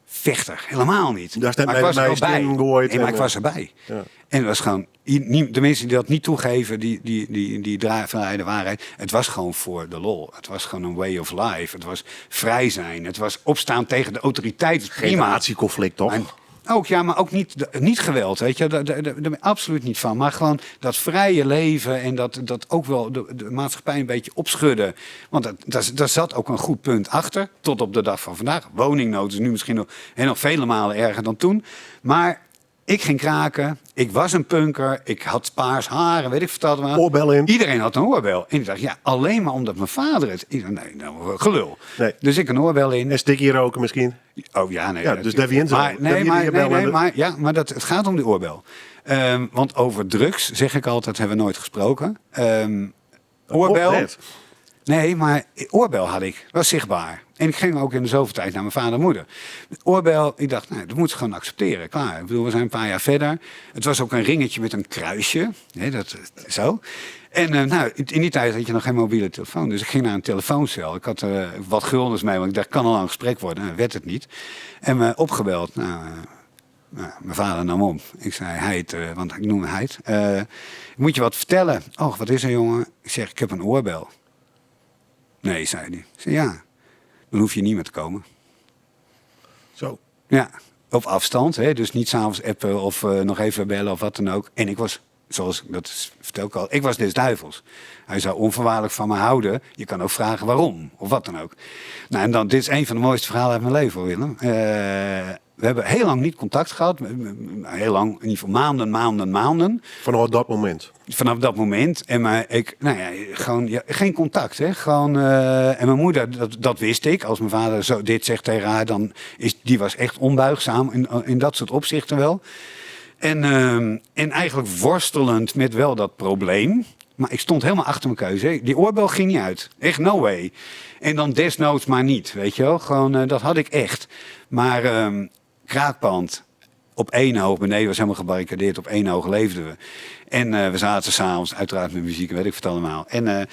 Speaker 5: vechter. Helemaal niet.
Speaker 1: Daar staat
Speaker 5: Maar ik was er wel
Speaker 1: mij
Speaker 5: bij.
Speaker 1: steen gegooid
Speaker 5: Nee, maar
Speaker 1: en,
Speaker 5: ik was erbij.
Speaker 1: ja.
Speaker 5: En het was gewoon, de mensen die dat niet toegeven, die draaien de waarheid. Het was gewoon voor de lol. Het was gewoon een way of life. Het was vrij zijn. Het was opstaan tegen de autoriteit. Prima.
Speaker 1: Generatieconflict, toch?
Speaker 5: En ook, ja, maar ook niet geweld, weet je. Daar ben ik absoluut niet van. Maar gewoon dat vrije leven en dat ook wel de maatschappij een beetje opschudden. Want daar zat ook een goed punt achter, tot op de dag van vandaag. Woningnood is nu misschien nog vele malen erger dan toen. Maar ik ging kraken, ik was een punker, ik had paars haren, weet ik vertelde maar.
Speaker 1: Oorbel in.
Speaker 5: Iedereen had een oorbel. En ik dacht, ja, alleen maar omdat mijn vader het... Ik dacht, nee, nou, gelul.
Speaker 1: Nee.
Speaker 5: Dus ik een oorbel in.
Speaker 1: En stikkie roken misschien?
Speaker 5: Oh ja, nee.
Speaker 1: Ja, dus daar wint ze al.
Speaker 5: Maar,
Speaker 1: Daar wint je wel aan de-
Speaker 5: maar het gaat om de oorbel. Want over drugs, zeg ik altijd, hebben we nooit gesproken. Oorbel...
Speaker 1: Oh, net.
Speaker 5: Nee, maar oorbel had ik. Dat was zichtbaar. En ik ging ook in de zoveel tijd naar mijn vader en moeder. Oorbel, ik dacht, nou, dat moeten ze gewoon accepteren. Klaar. Ik bedoel, we zijn een paar jaar verder. Het was ook een ringetje met een kruisje. Hè, zo. En in die tijd had je nog geen mobiele telefoon. Dus ik ging naar een telefooncel. Ik had wat guldens mee, want ik dacht, kan al een gesprek worden. Nou, werd het niet. En me opgebeld. Mijn vader nam om. Ik zei, Heid, want ik noem me Heid. Moet je wat vertellen? Oh, wat is er, jongen? Ik zeg, ik heb een oorbel. Nee, zei hij. Ik zei, ja, dan hoef je niet meer te komen.
Speaker 1: Zo.
Speaker 5: Ja, op afstand. Hè? Dus niet s'avonds appen of nog even bellen of wat dan ook. En ik was, zoals dat vertel ik al, ik was des duivels. Hij zou onvoorwaardelijk van me houden. Je kan ook vragen waarom, of wat dan ook. Nou, en dan, dit is een van de mooiste verhalen uit mijn leven, hoor, Willem. We hebben heel lang niet contact gehad. Heel lang, in ieder geval maanden.
Speaker 1: Vanaf dat moment.
Speaker 5: Vanaf dat moment. En maar ik, gewoon geen contact. Hè? Gewoon, en mijn moeder, dat wist ik. Als mijn vader dit zegt tegen haar, dan die was echt onbuigzaam in dat soort opzichten wel. En eigenlijk worstelend met wel dat probleem. Maar ik stond helemaal achter mijn keuze. Hè? Die oorbel ging niet uit. Echt no way. En dan desnoods maar niet, weet je wel. Gewoon, dat had ik echt. Maar kraakpand, op één hoog. Beneden was helemaal gebarricadeerd. Op één hoog leefden we. En we zaten s'avonds uiteraard met muziek en weet ik het allemaal. En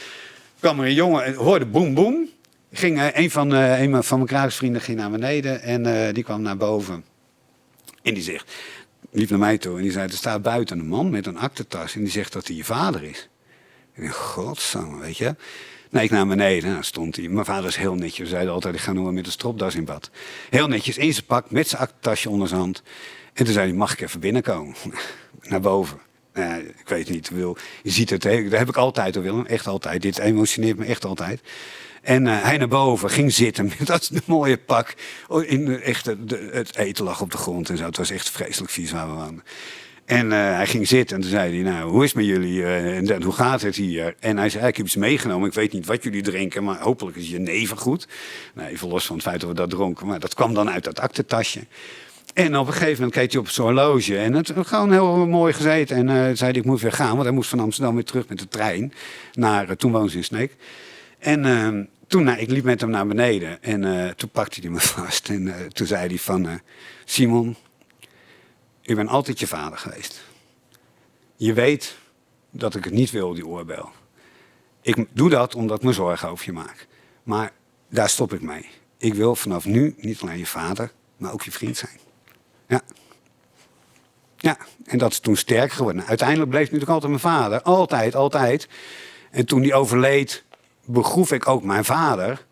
Speaker 5: kwam er een jongen en hoorde boem boem. Ging een van mijn krakersvrienden ging naar beneden en die kwam naar boven. En die zegt, liep naar mij toe en die zei, er staat buiten een man met een aktentas en die zegt dat hij je vader is. Ik dacht, godsamme, weet je. Nee, ik naar beneden, nou, stond hij. Mijn vader is heel netjes, we zeiden altijd, ik ga nu met een stropdas in bad. Heel netjes in zijn pak, met zijn aktentasje onder zijn hand. En toen zei hij, mag ik even binnenkomen? Naar boven. Ik weet niet, je ziet het, dat heb ik altijd al Willem, echt altijd. Dit emotioneert me echt altijd. En hij naar boven, ging zitten met dat mooie pak. Het eten lag op de grond en zo. Het was echt vreselijk vies waar we waren. En hij ging zitten en toen zei hij, nou, hoe is het met jullie? En hoe gaat het hier? En hij zei, ik heb iets meegenomen. Ik weet niet wat jullie drinken, maar hopelijk is je neven goed. Nou, even los van het feit dat we dat dronken. Maar dat kwam dan uit dat aktentasje. En op een gegeven moment keek hij op zo'n horloge. En het gewoon heel mooi gezeten. En zei hij, ik moet weer gaan. Want hij moest van Amsterdam weer terug met de trein. Toen woonde ze in Sneek. En ik liep met hem naar beneden. En toen pakte hij me vast. En toen zei hij van, Simon, ik ben altijd je vader geweest. Je weet dat ik het niet wil, die oorbel. Ik doe dat omdat ik me zorgen over je maak. Maar daar stop ik mee. Ik wil vanaf nu niet alleen je vader, maar ook je vriend zijn. Ja. Ja, en dat is toen sterk geworden. Uiteindelijk bleef hij natuurlijk altijd mijn vader. Altijd, altijd. En toen hij overleed, begroef ik ook mijn vader.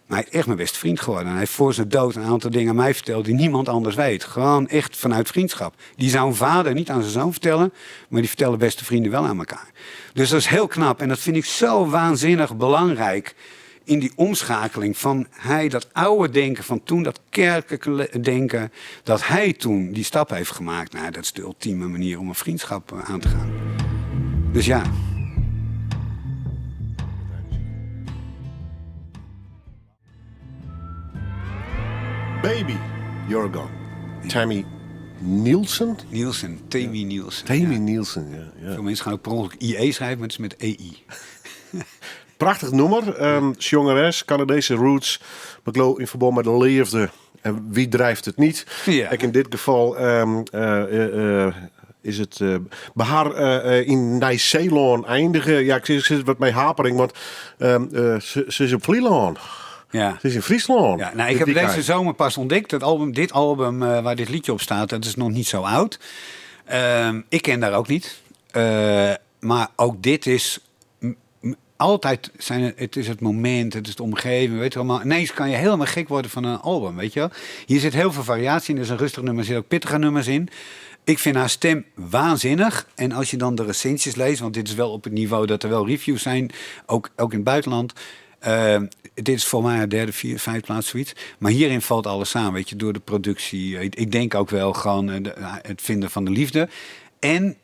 Speaker 5: Maar hij is echt mijn beste vriend geworden. Hij heeft voor zijn dood een aantal dingen aan mij verteld die niemand anders weet. Gewoon echt vanuit vriendschap. Die zou een vader niet aan zijn zoon vertellen, maar die vertellen beste vrienden wel aan elkaar. Dus dat is heel knap. En dat vind ik zo waanzinnig belangrijk in die omschakeling van dat oude denken van toen, dat kerkelijke denken, dat hij toen die stap heeft gemaakt. Nou, dat is de ultieme manier om een vriendschap aan te gaan. Dus ja.
Speaker 1: Baby, You're Gone. Tammy Nielsen?
Speaker 5: Tammy Nielsen.
Speaker 1: Tammy Nielsen, ja.
Speaker 5: Veel mensen gaan ook per ongeluk IE schrijven, maar het is met EI.
Speaker 1: Prachtig nummer. Jongeres, Canadese roots. Maar ik geloof in verband met de liefde. En wie drijft het niet?
Speaker 5: Ja.
Speaker 1: In dit geval is het bij haar in Nieuw-Zeeland eindigen. Ja, ik zit wat mee hapering, want ze is op Vlieland.
Speaker 5: Ja.
Speaker 1: Het is in Friesland.
Speaker 5: Ja, nou, ik heb deze zomer pas ontdekt. Dit album waar dit liedje op staat, dat is nog niet zo oud. Ik ken daar ook niet. Maar ook dit is altijd het is het moment, het is de omgeving, weet je allemaal. Ineens kan je helemaal gek worden van een album, weet je wel. Hier zit heel veel variatie in. Er is een rustig nummer, er zitten ook pittige nummers in. Ik vind haar stem waanzinnig. En als je dan de recensies leest, want dit is wel op het niveau dat er wel reviews zijn, ook in het buitenland. Dit is voor mij een derde, vierde, vijfde plaats zoiets. Maar hierin valt alles samen, weet je, door de productie. Ik denk ook wel gewoon het vinden van de liefde. En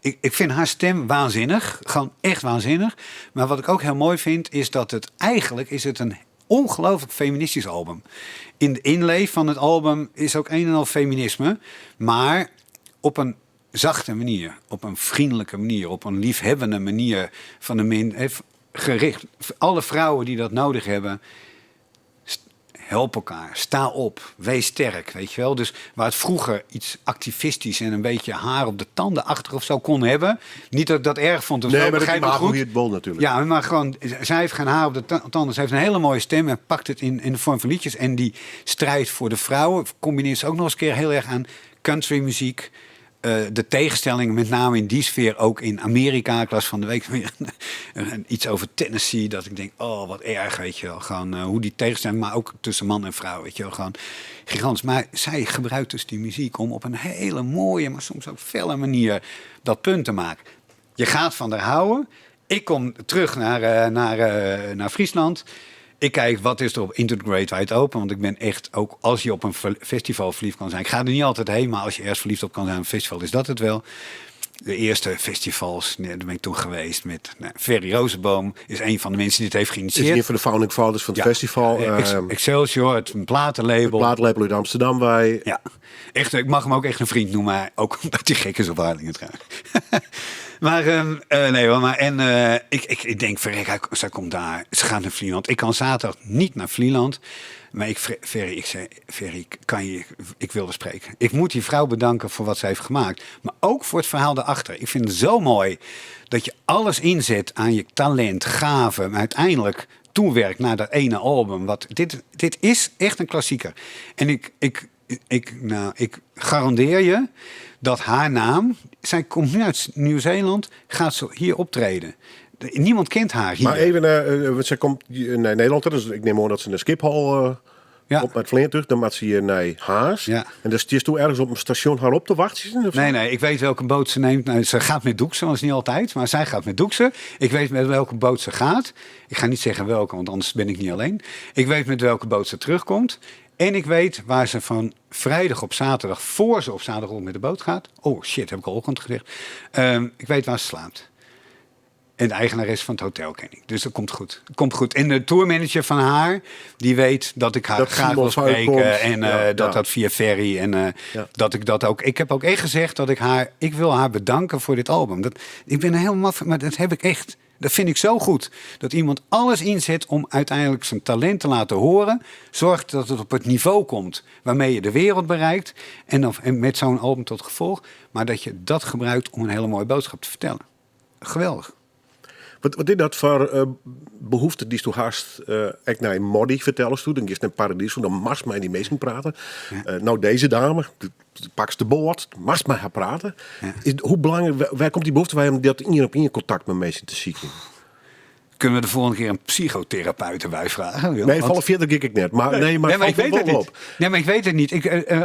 Speaker 5: ik vind haar stem waanzinnig. Gewoon echt waanzinnig. Maar wat ik ook heel mooi vind, is dat het eigenlijk is het een ongelooflijk feministisch album. In de inleef van het album is ook een en al feminisme. Maar op een zachte manier. Op een vriendelijke manier. Op een liefhebbende manier. Van de gericht. Alle vrouwen die dat nodig hebben, help elkaar, sta op, wees sterk, weet je wel. Dus waar het vroeger iets activistisch en een beetje haar op de tanden achter of zo kon hebben. Niet dat ik dat erg vond of
Speaker 1: nee,
Speaker 5: zo,
Speaker 1: maar
Speaker 5: begrijp ik goed.
Speaker 1: hoe je het wil natuurlijk.
Speaker 5: Ja, maar gewoon, zij heeft geen haar op de tanden. Ze heeft een hele mooie stem en pakt het in de vorm van liedjes. En die strijd voor de vrouwen combineert ze ook nog eens een keer heel erg aan countrymuziek. De tegenstelling, met name in die sfeer, ook in Amerika. Ik las van de week weer iets over Tennessee, dat ik denk, oh, wat erg, weet je wel. Gewoon hoe die tegenstelling, maar ook tussen man en vrouw, weet je wel. Gewoon gigantisch. Maar zij gebruikt dus die muziek om op een hele mooie, maar soms ook felle manier dat punt te maken. Je gaat van haar houden. Ik kom terug naar Friesland. Ik kijk, wat is er op Into the Great Wide Open? Want ik ben echt, ook als je op een festival verliefd kan zijn. Ik ga er niet altijd heen, maar als je ergens verliefd op kan zijn op een festival, is dat het wel. De eerste festivals, daar ben ik toen geweest met Ferry Rozenboom. Is een van de mensen die het heeft geïnitieerd.
Speaker 1: Is een van de founding fathers van het festival.
Speaker 5: Excelsior, het platenlabel.
Speaker 1: Het platenlabel uit Amsterdam.
Speaker 5: Ja, echt, ik mag hem ook echt een vriend noemen. Ook omdat hij gek is op Harlingen trouwens. Maar, nee hoor, maar ik denk, verrek, zij komt daar. Ze gaat naar Vlieland. Ik kan zaterdag niet naar Vlieland. Maar ik zei, Ferry, ik wilde spreken. Ik moet die vrouw bedanken voor wat ze heeft gemaakt. Maar ook voor het verhaal daarachter. Ik vind het zo mooi dat je alles inzet aan je talent, gave. Maar uiteindelijk toewerkt naar dat ene album. Dit is echt een klassieker. En ik garandeer je dat haar naam... Zij komt nu uit Nieuw-Zeeland, gaat zo hier optreden. Niemand kent haar hier.
Speaker 1: Maar even, zij komt naar Nederland, dus ik neem aan dat ze naar Schiphol op met vliegtuig. Dan maakt ze hier naar Haas.
Speaker 5: Ja.
Speaker 1: En dan stierst toe ergens op een station haar op te wachten? Of zo?
Speaker 5: Nee, ik weet welke boot ze neemt. Nou, ze gaat met Doekse, dat is niet altijd. Maar zij gaat met Doekse. Ik weet met welke boot ze gaat. Ik ga niet zeggen welke, want anders ben ik niet alleen. Ik weet met welke boot ze terugkomt. En ik weet waar ze van vrijdag op zaterdag, voor ze op zaterdag met de boot gaat. Oh shit, heb ik al ochtend gezegd. Ik weet waar ze slaapt. En de eigenares van het hotel ken ik. Dus dat komt goed. Komt goed. En de tourmanager van haar, die weet dat ik haar
Speaker 1: Dat
Speaker 5: graag wil
Speaker 1: Simon
Speaker 5: spreken.
Speaker 1: uitkomt.
Speaker 5: En dat via Ferry. En dat ik dat ook... Ik heb ook echt gezegd dat ik wil haar bedanken voor dit album. Ik ben heel maf, maar dat heb ik echt... Dat vind ik zo goed. Dat iemand alles inzet om uiteindelijk zijn talent te laten horen. Zorgt dat het op het niveau komt waarmee je de wereld bereikt. En met zo'n album tot gevolg. Maar dat je dat gebruikt om een hele mooie boodschap te vertellen. Geweldig.
Speaker 1: Wat is dat voor behoefte die je haast echt naar een Moddy vertellen toe? Dan is het een paradies, dan mast mij die mensen praten.
Speaker 5: Ja.
Speaker 1: Nou, deze dame, pak ze de boord, mast mij haar praten.
Speaker 5: Ja.
Speaker 1: Hoe belangrijk, waar komt die behoefte bij om dat in op in contact met mensen te zoeken?
Speaker 5: Kunnen we de volgende keer een psychotherapeut erbij vragen? Wil?
Speaker 1: Nee, vallen 40 ik net. Maar
Speaker 5: maar ik weet het niet. Nee, maar ik weet het niet.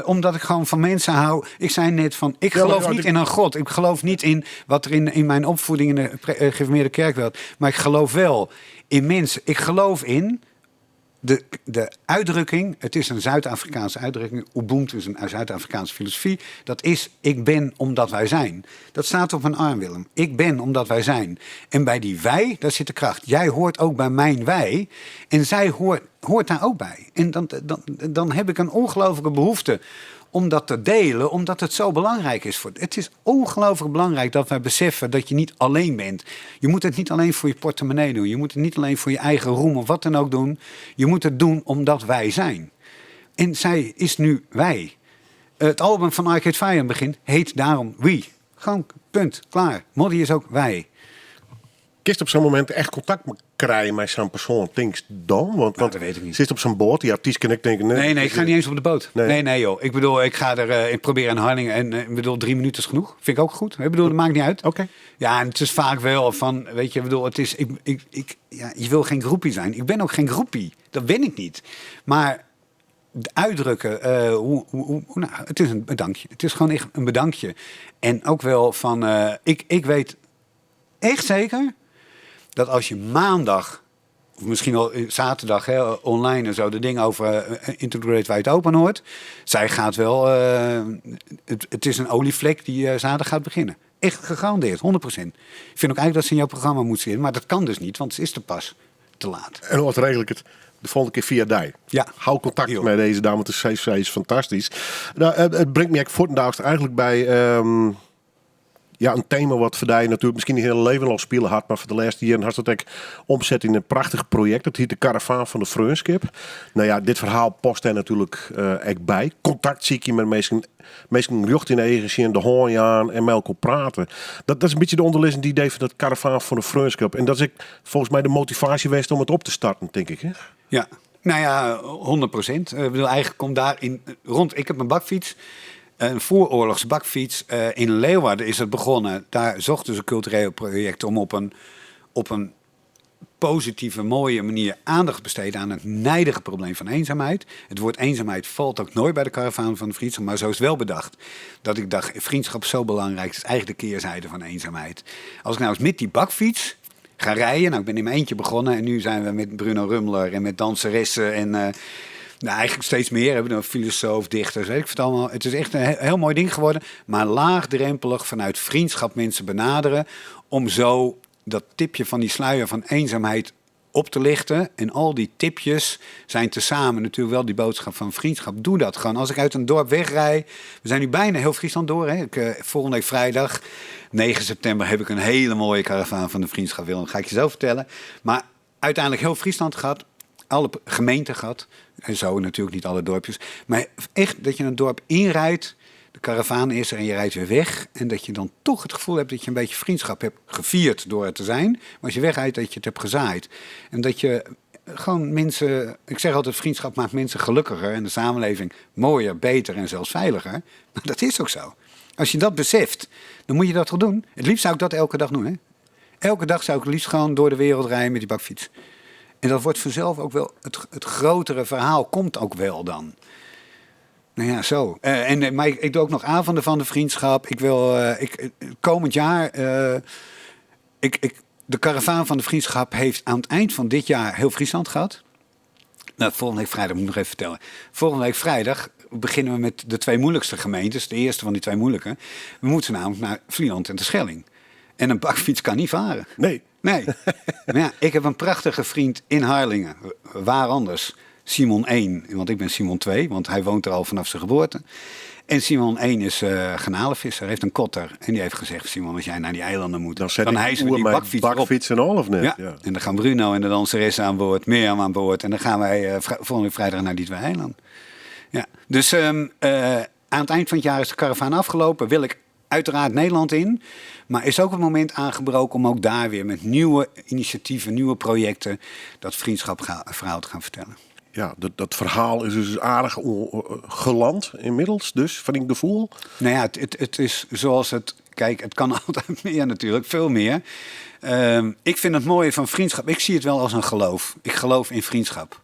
Speaker 5: Omdat ik gewoon van mensen hou. Ik zei net van, ik geloof niet in een god. Ik geloof niet in wat er in mijn opvoeding in de gereformeerde kerk werd. Maar ik geloof wel in mensen. Ik geloof in de uitdrukking. Het is een Zuid-Afrikaanse uitdrukking. Ubuntu is een Zuid-Afrikaanse filosofie. Dat is, ik ben omdat wij zijn. Dat staat op mijn arm, Willem. Ik ben omdat wij zijn. En bij die wij, daar zit de kracht. Jij hoort ook bij mijn wij. En zij hoort daar ook bij. En dan heb ik een ongelofelijke behoefte om dat te delen, omdat het zo belangrijk is. Het is ongelooflijk belangrijk dat wij beseffen dat je niet alleen bent. Je moet het niet alleen voor je portemonnee doen. Je moet het niet alleen voor je eigen roem of wat dan ook doen. Je moet het doen omdat wij zijn. En zij is nu wij. Het album van Arcade Fire in het begin heet daarom We. Gewoon, punt, klaar. Moddy is ook wij.
Speaker 1: Kist op zo'n moment echt contact krijgen met zo'n persoon, denk dan? Want
Speaker 5: dat weet ik niet.
Speaker 1: Zit op zo'n boot, die artiest kan ik denken...
Speaker 5: Nee, ik ga niet eens op de boot.
Speaker 1: Nee.
Speaker 5: Nee joh. Ik bedoel, ik probeer een Harlingen en ik bedoel 3 minuten is genoeg. Vind ik ook goed. Ik bedoel, dat maakt niet uit.
Speaker 1: Oké.
Speaker 5: Ja, en het is vaak wel van, weet je, ik bedoel, het is, je wil geen groepie zijn. Ik ben ook geen groepie. Dat ben ik niet. Maar de uitdrukken, nou, het is een bedankje. Het is gewoon echt een bedankje. En ook wel van, ik weet echt zeker dat als je maandag, of misschien wel zaterdag online en zo, de dingen over Into the Great Wide Open hoort. Zij gaat wel, het is een olievlek die zaterdag gaat beginnen. Echt gegarandeerd, 100%. Ik vind ook eigenlijk dat ze in jouw programma moet zitten, maar dat kan dus niet, want het is te laat.
Speaker 1: En wat regel ik het de volgende keer via die.
Speaker 5: Ja.
Speaker 1: Hou contact met deze dame, zij is fantastisch. Nou, het brengt me voortdaags eigenlijk bij... een thema wat voor die natuurlijk misschien niet heel leven al spelen had, maar voor de laatste jaren had het ook omzet in een prachtig project. Dat heet de Karavaan van de Vreunskip. Nou ja, dit verhaal past er natuurlijk echt bij. Contact zie je met mensen jocht in eigen de hoorn aan en met elkaar praten. Dat is een beetje de onderliggende idee van dat Karavaan van de Vreunskip. En dat is volgens mij de motivatie geweest om het op te starten, denk ik. Hè?
Speaker 5: Ja, nou ja, 100%. Ik bedoel, eigenlijk komt daarin rond. Ik heb een bakfiets. Een vooroorlogs bakfiets. In Leeuwarden is het begonnen. Daar zochten ze culturele projecten om op een positieve, mooie manier aandacht te besteden aan het nijdige probleem van eenzaamheid. Het woord eenzaamheid valt ook nooit bij de Karavaan van de Vriendschap, maar zo is het wel bedacht. Dat ik dacht, vriendschap is zo belangrijk. Het is eigenlijk de keerzijde van eenzaamheid. Als ik nou eens met die bakfiets ga rijden. Nou, ik ben in mijn eentje begonnen en nu zijn we met Bruno Rumler en met danseressen en... Nou, eigenlijk steeds meer. Hebben we een filosoof, dichters, weet ik het allemaal. Het is echt een heel mooi ding geworden. Maar laagdrempelig vanuit vriendschap mensen benaderen. Om zo dat tipje van die sluier van eenzaamheid op te lichten. En al die tipjes zijn tezamen natuurlijk wel die boodschap van vriendschap. Doe dat gewoon. Als ik uit een dorp wegrij, we zijn nu bijna heel Friesland door. Hè? Volgende week vrijdag, 9 september, heb ik een hele mooie karavaan van de vriendschap. Willem, dat ga ik je zo vertellen. Maar uiteindelijk heel Friesland gehad. Alle gemeenten gehad. En zo natuurlijk niet alle dorpjes. Maar echt dat je een dorp inrijdt. De karavaan is er en je rijdt weer weg. En dat je dan toch het gevoel hebt dat je een beetje vriendschap hebt gevierd door het te zijn. Maar als je wegrijdt, dat je het hebt gezaaid. En dat je gewoon mensen... Ik zeg altijd, vriendschap maakt mensen gelukkiger. En de samenleving mooier, beter en zelfs veiliger. Maar dat is ook zo. Als je dat beseft, dan moet je dat toch doen. Het liefst zou ik dat elke dag doen. Hè? Elke dag zou ik het liefst gewoon door de wereld rijden met die bakfiets. En dat wordt vanzelf ook wel... Het grotere verhaal komt ook wel dan. Nou ja, zo. Maar ik doe ook nog avonden van de vriendschap. Ik wil komend jaar... de karavaan van de vriendschap heeft aan het eind van dit jaar heel Friesland gehad. Nou, volgende week vrijdag moet ik nog even vertellen. Volgende week vrijdag beginnen we met de 2 moeilijkste gemeentes. De eerste van die 2 moeilijke. We moeten namelijk naar Vlieland en Terschelling. En een bakfiets kan niet varen.
Speaker 1: Nee.
Speaker 5: Maar ja, ik heb een prachtige vriend in Harlingen. Waar anders? Simon 1, want ik ben Simon 2, want hij woont er al vanaf zijn geboorte. En Simon 1 is garnalenvisser, heeft een kotter. En die heeft gezegd, Simon, als jij naar die eilanden moet, dan hijsen we die bakfiets
Speaker 1: en al of net?
Speaker 5: Ja. En dan gaan Bruno en de danseres aan boord, Mirjam aan boord. En dan gaan wij volgende vrijdag naar die 2 eilanden. Ja. Dus aan het eind van het jaar is de karavaan afgelopen. Wil ik uiteraard Nederland in. Maar is ook het moment aangebroken om ook daar weer met nieuwe initiatieven, nieuwe projecten, dat vriendschapverhaal te gaan vertellen.
Speaker 1: Ja, dat verhaal is dus aardig geland inmiddels, dus, van ik gevoel.
Speaker 5: Nou ja, het is zoals het... Kijk, het kan altijd meer natuurlijk, veel meer. Ik vind het mooie van vriendschap, ik zie het wel als een geloof. Ik geloof in vriendschap.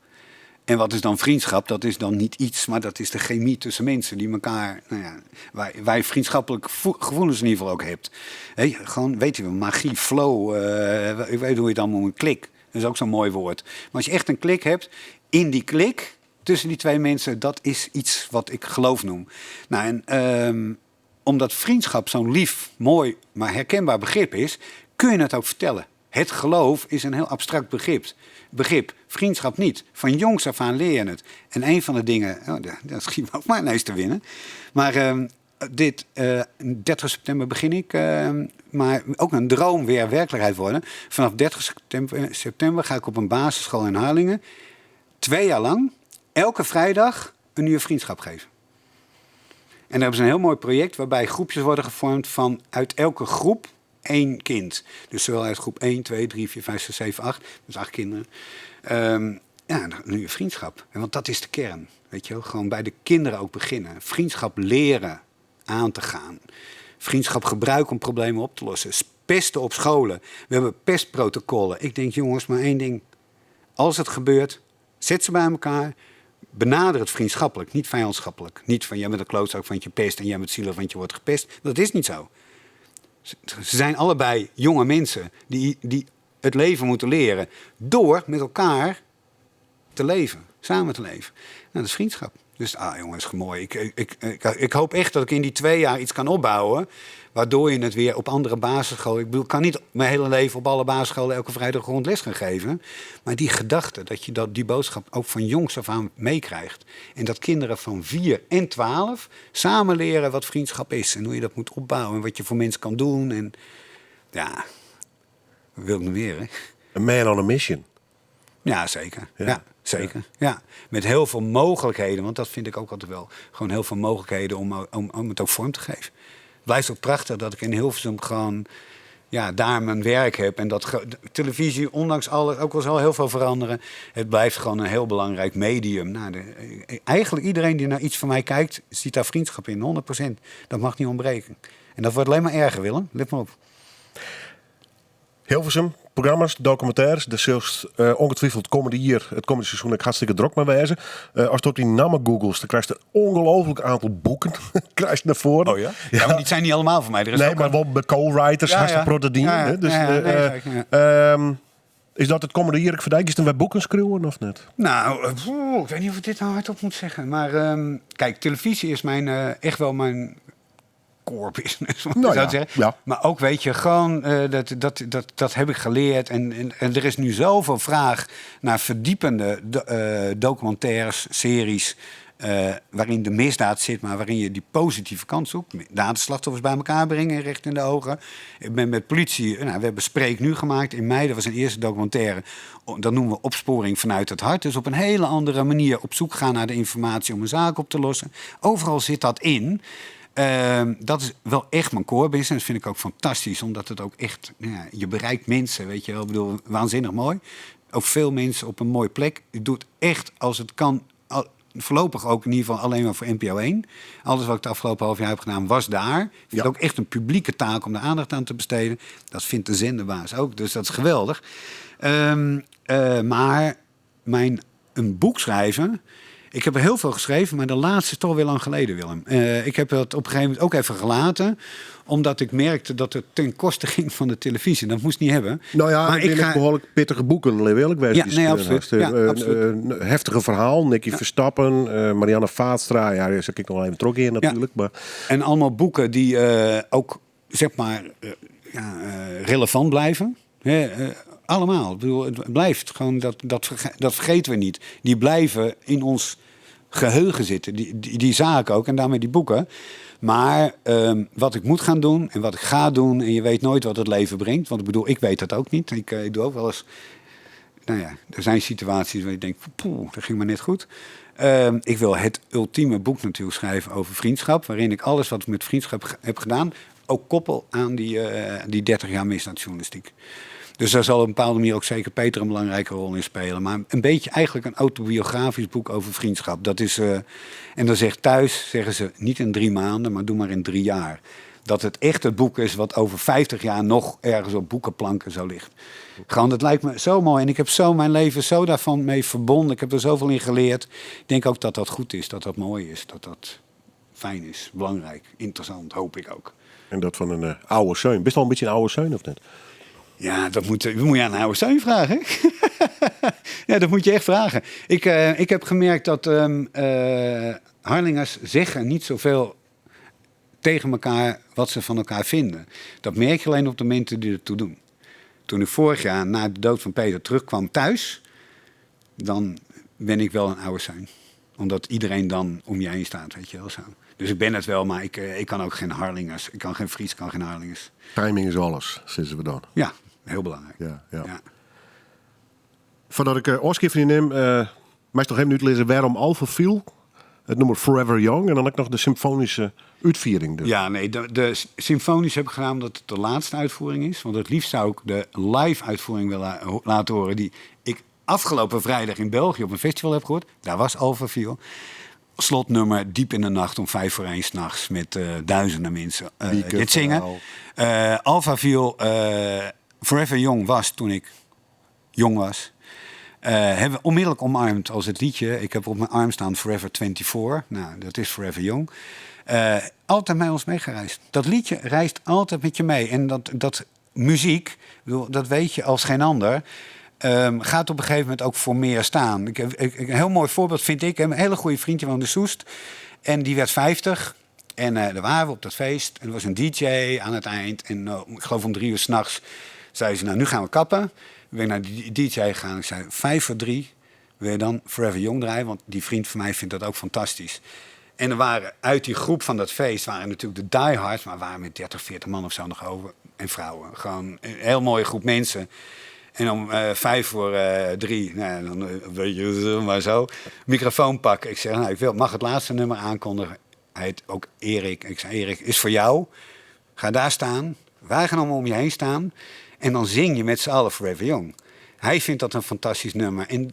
Speaker 5: En wat is dan vriendschap? Dat is dan niet iets, maar dat is de chemie tussen mensen die elkaar... Nou ja, waar je vriendschappelijk gevoelens in ieder geval ook hebt. Hey, gewoon, weet je wel, magie, flow, ik weet hoe je het allemaal moet, klik. Dat is ook zo'n mooi woord. Maar als je echt een klik hebt, in die klik tussen die 2 mensen, dat is iets wat ik geloof noem. Nou, en omdat vriendschap zo'n lief, mooi, maar herkenbaar begrip is, kun je het ook vertellen. Het geloof is een heel abstract begrip. Vriendschap niet. Van jongs af aan leer je het. En een van de dingen, dat schiet me ook maar ineens te winnen. Maar 30 september begin ik, maar ook een droom weer werkelijkheid worden. Vanaf 30 september ga ik op een basisschool in Harlingen 2 jaar lang, elke vrijdag, een uur vriendschap geven. En daar hebben ze een heel mooi project waarbij groepjes worden gevormd van uit elke groep 1 kind. Dus zowel uit groep 1, 2, 3, 4, 5, 6, 7, 8. Dus 8 kinderen. Een uur vriendschap. Want dat is de kern. Weet je wel? Gewoon bij de kinderen ook beginnen. Vriendschap leren aan te gaan. Vriendschap gebruiken om problemen op te lossen. Pesten op scholen. We hebben pestprotocollen. Ik denk, jongens, maar 1 ding. Als het gebeurt, zet ze bij elkaar. Benader het vriendschappelijk, niet vijandschappelijk. Niet van, jij bent een klootzak, want je pest en jij bent zielig, want je wordt gepest. Dat is niet zo. Ze zijn allebei jonge mensen die het leven moeten leren door met elkaar te leven, samen te leven. Nou, dat is vriendschap. Dus, jongens, mooi. Ik hoop echt dat ik in die 2 jaar iets kan opbouwen, waardoor je het weer op andere basisscholen... Ik bedoel, ik kan niet mijn hele leven op alle basisscholen elke vrijdag rond les gaan geven. Maar die gedachte, dat je die boodschap ook van jongs af aan meekrijgt. En dat kinderen van 4 en 12 samen leren wat vriendschap is. En hoe je dat moet opbouwen en wat je voor mensen kan doen. En ja, wat wil ik nog meer, hè?
Speaker 1: A man on a mission.
Speaker 5: Ja, zeker. Ja, zeker. Ja. Met heel veel mogelijkheden, want dat vind ik ook altijd wel. Gewoon heel veel mogelijkheden om het ook vorm te geven. Het blijft ook prachtig dat ik in Hilversum gewoon daar mijn werk heb. En dat televisie, ondanks alles, ook al zal heel veel veranderen. Het blijft gewoon een heel belangrijk medium. Nou, eigenlijk iedereen die naar iets van mij kijkt, ziet daar vriendschap in, 100%. Dat mag niet ontbreken. En dat wordt alleen maar erger, Willem. Let maar op.
Speaker 1: Hilversum, programma's, documentaires. Dat zult ongetwijfeld komende jaar, het komende seizoen, ik hartstikke druk mee wezen. Als je op die namen googles, dan krijg je een ongelooflijk aantal boeken krijg je naar voren.
Speaker 5: Oh ja? Ja, maar die zijn niet allemaal voor mij. Er is
Speaker 1: nee,
Speaker 5: ook
Speaker 1: maar wel bij co-writers, hartstikke protodien. Is dat het komende jaar, ik verdijk, is dan weer boeken schreeuwen of net?
Speaker 5: Nou, ik weet niet of ik dit nou hardop moet zeggen. Maar kijk, televisie is echt wel mijn core-business.
Speaker 1: Nou
Speaker 5: zou
Speaker 1: ja,
Speaker 5: ik zeggen.
Speaker 1: ja.
Speaker 5: Maar ook, weet je, gewoon, dat heb ik geleerd. En er is nu zoveel vraag naar verdiepende documentaires, series, waarin de misdaad zit, maar waarin je die positieve kant zoekt. Daderslachtoffers bij elkaar brengen, recht in de ogen. Ik ben met politie, we hebben Spreek Nu gemaakt in mei. Dat was een eerste documentaire. Dat noemen we Opsporing vanuit het hart. Dus op een hele andere manier op zoek gaan naar de informatie om een zaak op te lossen. Overal zit dat in. Dat is wel echt mijn core business. Dat vind ik ook fantastisch, omdat het ook echt... je bereikt mensen, weet je wel. Ik bedoel, waanzinnig mooi. Ook veel mensen op een mooie plek. Je doet echt, als het kan... Voorlopig ook in ieder geval alleen maar voor NPO 1. Alles wat ik de afgelopen half jaar heb gedaan was daar. Ik vind het ook echt een publieke taak om de aandacht aan te besteden. Dat vindt de zenderbaas ook, dus dat is geweldig. Maar een boek schrijven... Ik heb er heel veel geschreven, maar de laatste is toch weer lang geleden, Willem. Ik heb het op een gegeven moment ook even gelaten, omdat ik merkte dat het ten koste ging van de televisie. Dat moest niet hebben.
Speaker 1: Nou ja,
Speaker 5: maar
Speaker 1: ik ga... behoorlijk pittige boeken, wil ik weten.
Speaker 5: Ja, nee, absoluut.
Speaker 1: Een heftige verhaal, Nicky Verstappen, Marianne Vaatstra. Ja, daar zit ik nog even trok in natuurlijk. Ja. Maar... En
Speaker 5: allemaal boeken die ook, zeg maar, relevant blijven. Allemaal. Ik bedoel, het blijft gewoon, dat vergeten we niet. Die blijven in ons geheugen zitten. Die zaken ook en daarmee die boeken. Maar wat ik moet gaan doen en wat ik ga doen... en je weet nooit wat het leven brengt. Want ik bedoel, ik weet dat ook niet. Ik doe ook wel eens... Nou ja, er zijn situaties waar je denkt... poeh, dat ging maar net goed. Ik wil het ultieme boek natuurlijk schrijven over vriendschap... waarin ik alles wat ik met vriendschap heb gedaan... ook koppel aan die 30 jaar misdaadjournalistiek. Dus daar zal op een bepaalde manier ook zeker Peter een belangrijke rol in spelen. Maar een beetje eigenlijk een autobiografisch boek over vriendschap. Dat is, en dan zeggen ze, niet in 3 maanden, maar doe maar in 3 jaar. Dat het echt het boek is wat over 50 jaar nog ergens op boekenplanken zou liggen. Gewoon, dat lijkt me zo mooi. En ik heb zo mijn leven zo daarvan mee verbonden. Ik heb er zoveel in geleerd. Ik denk ook dat dat goed is, dat dat mooi is, dat dat fijn is, belangrijk, interessant, hoop ik ook.
Speaker 1: En dat van een oude zeun. Best wel een beetje een oude zeun, of niet?
Speaker 5: Ja, dat moet je aan een oude steun vragen. Ja, dat moet je echt vragen. Ik heb gemerkt dat Harlingers zeggen niet zoveel tegen elkaar wat ze van elkaar vinden. Dat merk je alleen op de momenten die ertoe doen. Toen ik vorig jaar na de dood van Peter terugkwam thuis... dan ben ik wel een oude steun. Omdat iedereen dan om je heen staat, weet je wel zo. Dus ik ben het wel, maar ik kan ook geen Harlingers. Ik kan geen Fries, ik kan geen Harlingers.
Speaker 1: Timing is alles, zeggen we dan.
Speaker 5: Ja, heel belangrijk.
Speaker 1: Ja. Voordat ik Oscar van je neem, mag toch even uitlezen waarom Alpha viel. Het nummer Forever Young. En dan ook nog de symfonische uitvoering. Dus.
Speaker 5: Ja, nee, de symfonische heb ik gedaan omdat het de laatste uitvoering is. Want het liefst zou ik de live uitvoering willen laten horen... die ik afgelopen vrijdag in België op een festival heb gehoord. Daar was Alpha viel. Slotnummer, diep in de nacht om 2:55 s'nachts... met duizenden mensen dit zingen. Alpha viel Forever Young was toen ik jong was... hebben we onmiddellijk omarmd als het liedje. Ik heb op mijn arm staan Forever 24. Nou, dat is Forever Young. Altijd met ons meegereisd. Dat liedje reist altijd met je mee. En dat muziek, dat weet je als geen ander... gaat op een gegeven moment ook voor meer staan. Een heel mooi voorbeeld vind ik. Een hele goede vriendje van de Soest. En die werd 50. En daar waren we op dat feest. En er was een DJ aan het eind. En ik geloof om 3 uur 's nachts zei ze... nou, nu gaan we kappen. Ik ben naar die DJ gegaan. Ik zei, 2:55 wil je dan Forever Young draaien? Want die vriend van mij vindt dat ook fantastisch. En er waren uit die groep van dat feest... waren natuurlijk de diehards... maar waren met 30, 40 man of zo nog over. En vrouwen. Gewoon een heel mooie groep mensen... En om 2:55, nou, dan weet je maar zo, microfoon pakken. Ik zeg, nou, ik mag het laatste nummer aankondigen. Hij heet ook Erik. Ik zei, Erik, is voor jou. Ga daar staan. Wij gaan allemaal om je heen staan. En dan zing je met z'n allen Forever Young. Hij vindt dat een fantastisch nummer. En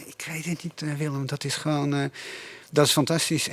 Speaker 5: ik weet het niet, Willem. Dat is gewoon, dat is fantastisch.